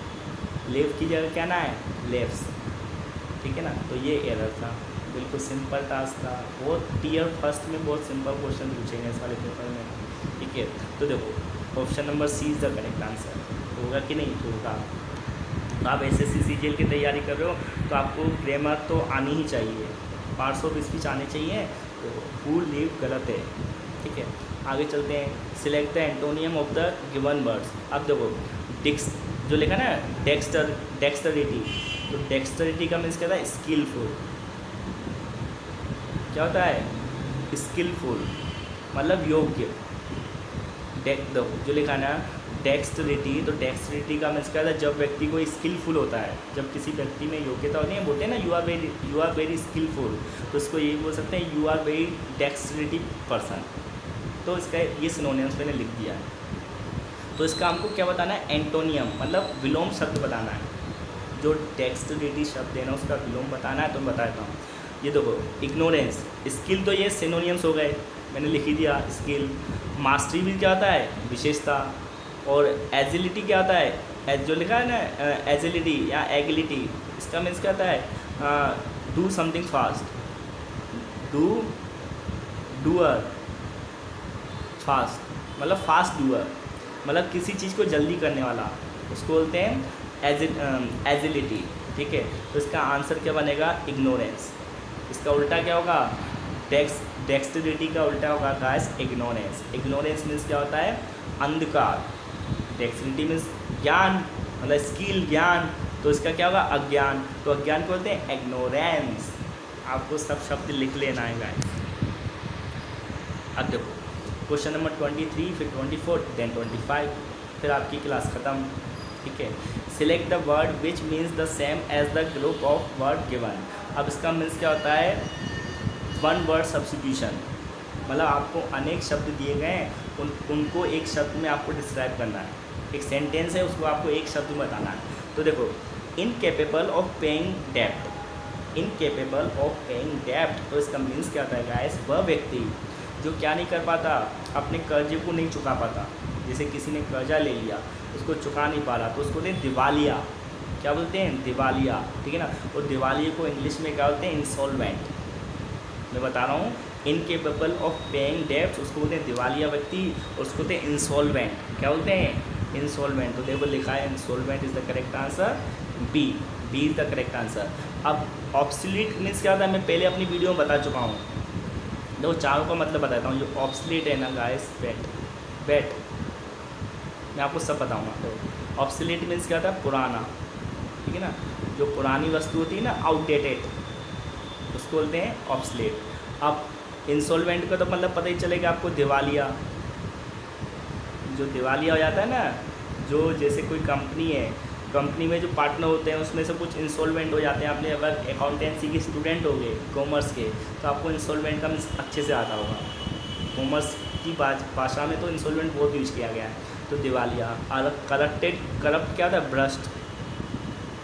लेव की जगह क्या आना है? लेफ्स, ठीक है ना। तो ये एरर था, बिल्कुल सिंपल टास्क था। बहुत टीयर फर्स्ट में बहुत सिंपल क्वेश्चन पूछेंगे इस वाले पेपर में, ठीक है। तो देखो option number C is the correct answer. होगा कि नहीं? होगा। तो आप एसएससी सीजीएल की तैयारी कर रहे हो तो आपको ग्रामर तो आनी ही चाहिए, पार्ट्स ऑफ स्पीच आने चाहिए। तो हु लिव गलत है, ठीक है। आगे चलते हैं। Select the antonym of the given words. अब देखो डिक्स जो लिखा ना डेक्स्टरिटी, तो डेक्स्टरिटी का मीन्स क्या था? स्किलफुल। क्या होता है? स्किलफुल मतलब योग्य। देखो जो लिखा है ना डेक्स्टरिटी, तो डेक्स्टरिटी का मीन्स क्या था? जब व्यक्ति को स्किलफुल होता है, जब किसी व्यक्ति में योग्यता होती है, बोलते हैं ना यू आर वेरी स्किलफुल, तो उसको यही बोल सकते हैं यू आर वेरी डेक्स्टरिटी पर्सन। तो इसका ये सिनोनिम्स मैंने लिख दिया है। तो इसका हमको क्या बताना है? एंटोनियम मतलब विलोम शब्द बताना है। जो डेक्स्टरिटी शब्द है ना उसका विलोम बताना है, तो मैं बताता हूँ। ये देखो इग्नोरेंस, स्किल, तो ये सिनोनिम्स हो गए, मैंने लिख ही दिया स्किल। मास्टरी भी क्या होता है? विशेषता। और एजिलिटी क्या होता है? जो लिखा है ना एजिलिटी या एगिलिटी, इसका मीन्स क्या होता है? Do something fast, doer fast, मतलब फास्ट डूअर, मतलब किसी चीज़ को जल्दी करने वाला, उसको बोलते हैं एजिलिटी, ठीक है। तो इसका आंसर क्या बनेगा? इग्नोरेंस। इसका उल्टा क्या होगा? डेक्स्टरिटी का उल्टा होगा गाइस इग्नोरेंस। इग्नोरेंस मीन्स क्या होता है? अंधकार। डेक्स्टरिटी मीन्स ज्ञान, मतलब स्किल, ज्ञान, तो इसका क्या होगा? अज्ञान। तो अज्ञान को बोलते हैं इग्नोरेंस। आपको सब शब्द लिख लेना है गाइस। अब देखो क्वेश्चन नंबर 23, फिर 24, देन 25, फिर आपकी क्लास ख़त्म, ठीक है। Select the word which means the same as the group of word given. अब इसका मीन्स क्या होता है? वन वर्ड सब्स्टिट्यूशन, मतलब आपको अनेक शब्द दिए गए हैं, उनको एक शब्द में आपको डिस्क्राइब करना है। एक सेंटेंस है उसको आपको एक शब्द में बताना है। तो देखो इनकेपेबल ऑफ पेइंग डेब्ट, इनकेपेबल ऑफ पेइंग डेब्ट, तो इसका मीन्स क्या होता है गाइस? वह व्यक्ति जो क्या नहीं कर पाता? अपने कर्जे को नहीं चुका पाता। जैसे किसी ने कर्जा ले लिया, उसको चुका नहीं पा रहा, तो उसको बोलते हैं दिवालिया। क्या बोलते हैं? दिवालिया, ठीक है ना। और दिवालिया को इंग्लिश में क्या बोलते हैं? इंसॉल्वेंट। मैं बता रहा हूँ इनकेपेबल ऑफ पेइंग डेब्ट्स, उसको बोलते हैं दिवालिया व्यक्ति, और उसको बोलते हैं इंसॉल्वेंट। क्या बोलते हैं? इंसॉल्वेंट। तो देखो लिखा है insolvent is the correct answer, B is the correct answer. अब ऑब्सोलीट मीन्स क्या होता है? मैं पहले अपनी वीडियो में बता चुका हूँ। देखो चारों का मतलब बताता हूँ। जो ऑब्सोलीट है ना गाइस, बैट, मैं आपको सब बताऊँगा। तो ऑब्सोलीट मीन्स क्या होता है? पुराना, ठीक है ना। जो पुरानी वस्तु होती है ना, आउटडेटेड, उसको बोलते हैं ऑब्सोलीट। अब इंसॉल्वेंट का तो मतलब पता ही चलेगा आपको, दिवालिया। जो दिवालिया हो जाता है ना, जो जैसे कोई कंपनी है, कंपनी में जो पार्टनर होते हैं उसमें से कुछ इंसॉल्वेंट हो जाते हैं। आपने अगर अकाउंटेंसी के स्टूडेंट हो गए कॉमर्स के, तो आपको इंसॉल्वेंट का मीन्स अच्छे से आता होगा। कॉमर्स की भाषा में तो इंसॉल्वेंट बहुत यूज किया गया है। तो दिवालिया। और करप्ट क्या होता है? भ्रष्ट।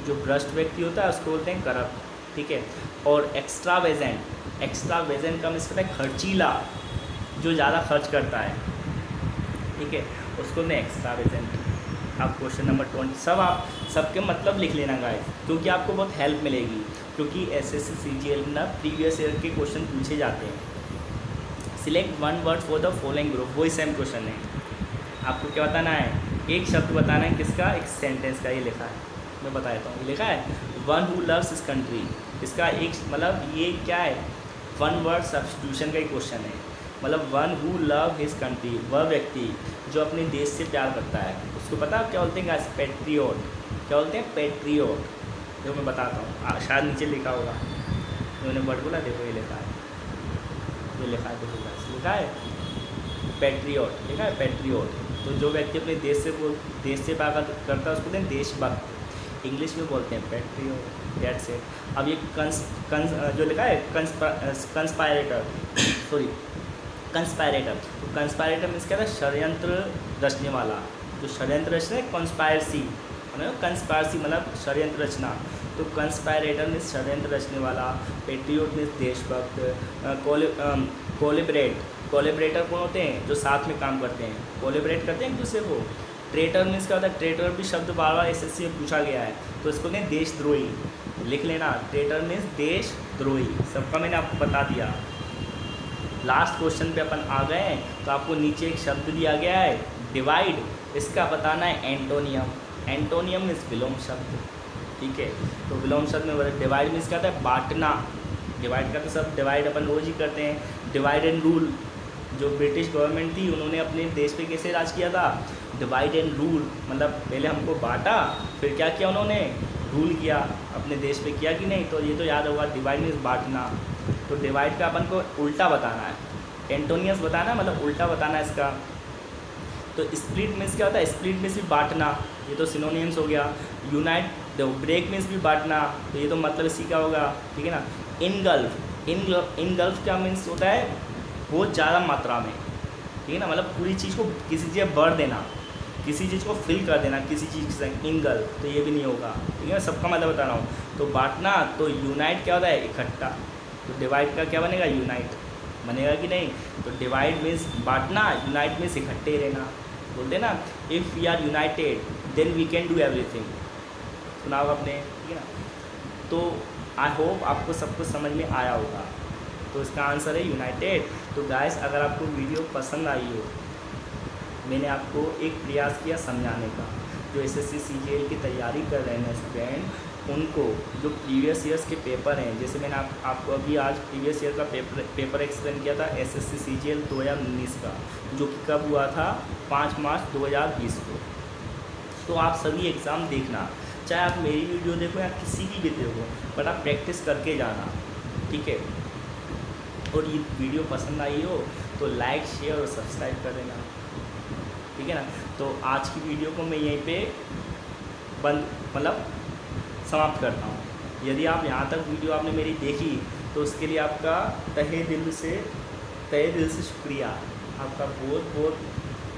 जो भ्रष्ट व्यक्ति होता है उसको बोलते हैं करप्ट, ठीक है। और एक्स्ट्रावेजेंट का मीन्स होता है खर्चीला, जो ज़्यादा खर्च करता है, ठीक है, उसको बोलते हैं एक्स्ट्रावेजेंट। आप क्वेश्चन नंबर 20 सब आप सबके मतलब लिख लेना गाइस, क्योंकि आपको बहुत हेल्प मिलेगी। क्योंकि एसएससी सीजीएल में ना प्रीवियस ईयर के क्वेश्चन पूछे जाते हैं। Select one word for the following group, वही सेम क्वेश्चन है। आपको क्या बताना है? एक शब्द बताना है, किसका? एक सेंटेंस का। ये लिखा है, मैं बता देता हूँ। ये लिखा है one who loves his country, इसका एक मतलब ये क्या है? वन वर्ड सब्स्टिट्यूशन का ही क्वेश्चन है। मतलब one who love his country, वह व्यक्ति जो अपने देश से प्यार करता है, उसको पता है क्या बोलते हैं गाइस? पैट्रियोट। क्या बोलते हैं? पैट्रियोट। जो मैं बताता हूँ, शायद नीचे लिखा होगा। मैंने वर्ड बोला, देखो ये लिखा है, ये लिखा है, देखो गाइस लिखा है पैट्रियट, लिखा है पैट्रियट। तो जो व्यक्ति अपने देश से प्यार करता है उसको कहते हैं देशभक्त, इंग्लिश में बोलते हैं पैट्रियट, दैट्स इट। अब ये जो लिखा है कंस्पायरेटर, सॉरी कंस्पायरेटर, तो कंस्पायरेटर मीन्स क्या था, षड्यंत्र रचने वाला। जो षड्यंत्र रचना है कॉन्स्पायरेसी, कंस्पायरेसी मतलब षड्यंत्र रचना, तो कंस्पायरेटर मीन्स षड्यंत्र रचने वाला, पेट्रियट मीन्स देशभक्त, कोलेबरेटर कौन होते हैं, जो साथ में काम करते हैं, कोलेबरेट करते हैं एक दूसरे को। ट्रेटर मीन्स क्या होता है, ट्रेटर भी शब्द बार बार एसएससी में पूछा गया है, तो इसको कहते हैं देशद्रोही, लिख लेना, ट्रेटर मीन्स देशद्रोही। सबका मैंने आपको बता दिया। लास्ट क्वेश्चन पे अपन आ गए हैं, तो आपको नीचे एक शब्द दिया गया है डिवाइड, इसका बताना है एंटोनियम। एंटोनियम मीन्स विलोम शब्द, ठीक है। तो विलोम शब्द में डिवाइड मीन्स क्या होता है, बांटना। डिवाइड का तो सब डिवाइड अपन रोज ही करते हैं। डिवाइड एंड रूल, जो ब्रिटिश गवर्नमेंट थी उन्होंने अपने देश पे कैसे राज किया था, डिवाइड एंड रूल, मतलब पहले हमको बांटा, फिर क्या किया उन्होंने, रूल किया अपने देश पे, किया कि नहीं। तो ये तो याद होगा, डिवाइड मीन्स बांटना। तो डिवाइड का अपन को उल्टा बताना है, एंटोनियस बताना है, मतलब उल्टा बताना है इसका। तो स्प्लिट मीन्स क्या होता है, स्प्लिट मीन्स भी बांटना, ये तो सिनोनिम्स हो गया। यूनाइट, ब्रेक मीन्स भी बांटना, तो ये तो मतलब इसी का होगा, ठीक है ना। इनगल्फ क्या मीन्स होता है, बहुत ज़्यादा मात्रा में, ठीक है ना, मतलब पूरी चीज़ को किसी चीज़ भर देना, किसी चीज़ को फिल कर देना किसी चीज़ से, इनगल्फ, तो ये भी नहीं होगा, ठीक है ना। सबका मतलब बता रहा हूँ। तो बांटना, तो यूनाइट क्या होता है, इकट्ठा, तो डिवाइड का क्या बनेगा, यूनाइट बनेगा कि नहीं। तो डिवाइड मीन्स बांटना, यूनाइट मीन्स इकट्ठे रहना। बोलते हैं ना, if we are united then we can do everything, सुना होगा आपने, ठीक है ना। तो आई होप आपको सब कुछ समझ में आया होगा। तो इसका आंसर है यूनाइटेड। तो गाइस, अगर आपको वीडियो पसंद आई हो, मैंने आपको एक प्रयास किया समझाने का, जो एसएससी सीजीएल की तैयारी कर रहे हैं स्टूडेंट, उनको जो प्रीवियस ईयर्स के पेपर हैं, जैसे मैंने आपको अभी आज प्रीवियस ईयर का पेपर एक्सप्लेन किया था एसएससी सीजीएल 2019 का, जो कि कब हुआ था, 5 मार्च 2020 को। तो आप सभी एग्ज़ाम देखना, चाहे आप मेरी वीडियो देखो या किसी की भी देखो, बट आप प्रैक्टिस करके जाना, ठीक है। और ये वीडियो पसंद आई हो तो लाइक, शेयर और सब्सक्राइब कर देना, ठीक है ना। तो आज की वीडियो को मैं यहीं पे समाप्त करता हूँ। यदि आप यहाँ तक वीडियो आपने मेरी देखी तो उसके लिए आपका तहे दिल से शुक्रिया, आपका बहुत बहुत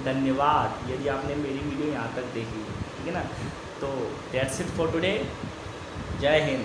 धन्यवाद, यदि आपने मेरी वीडियो यहाँ तक देखी, ठीक है ना। तो दैट्स इट फॉर टुडे, जय हिंद।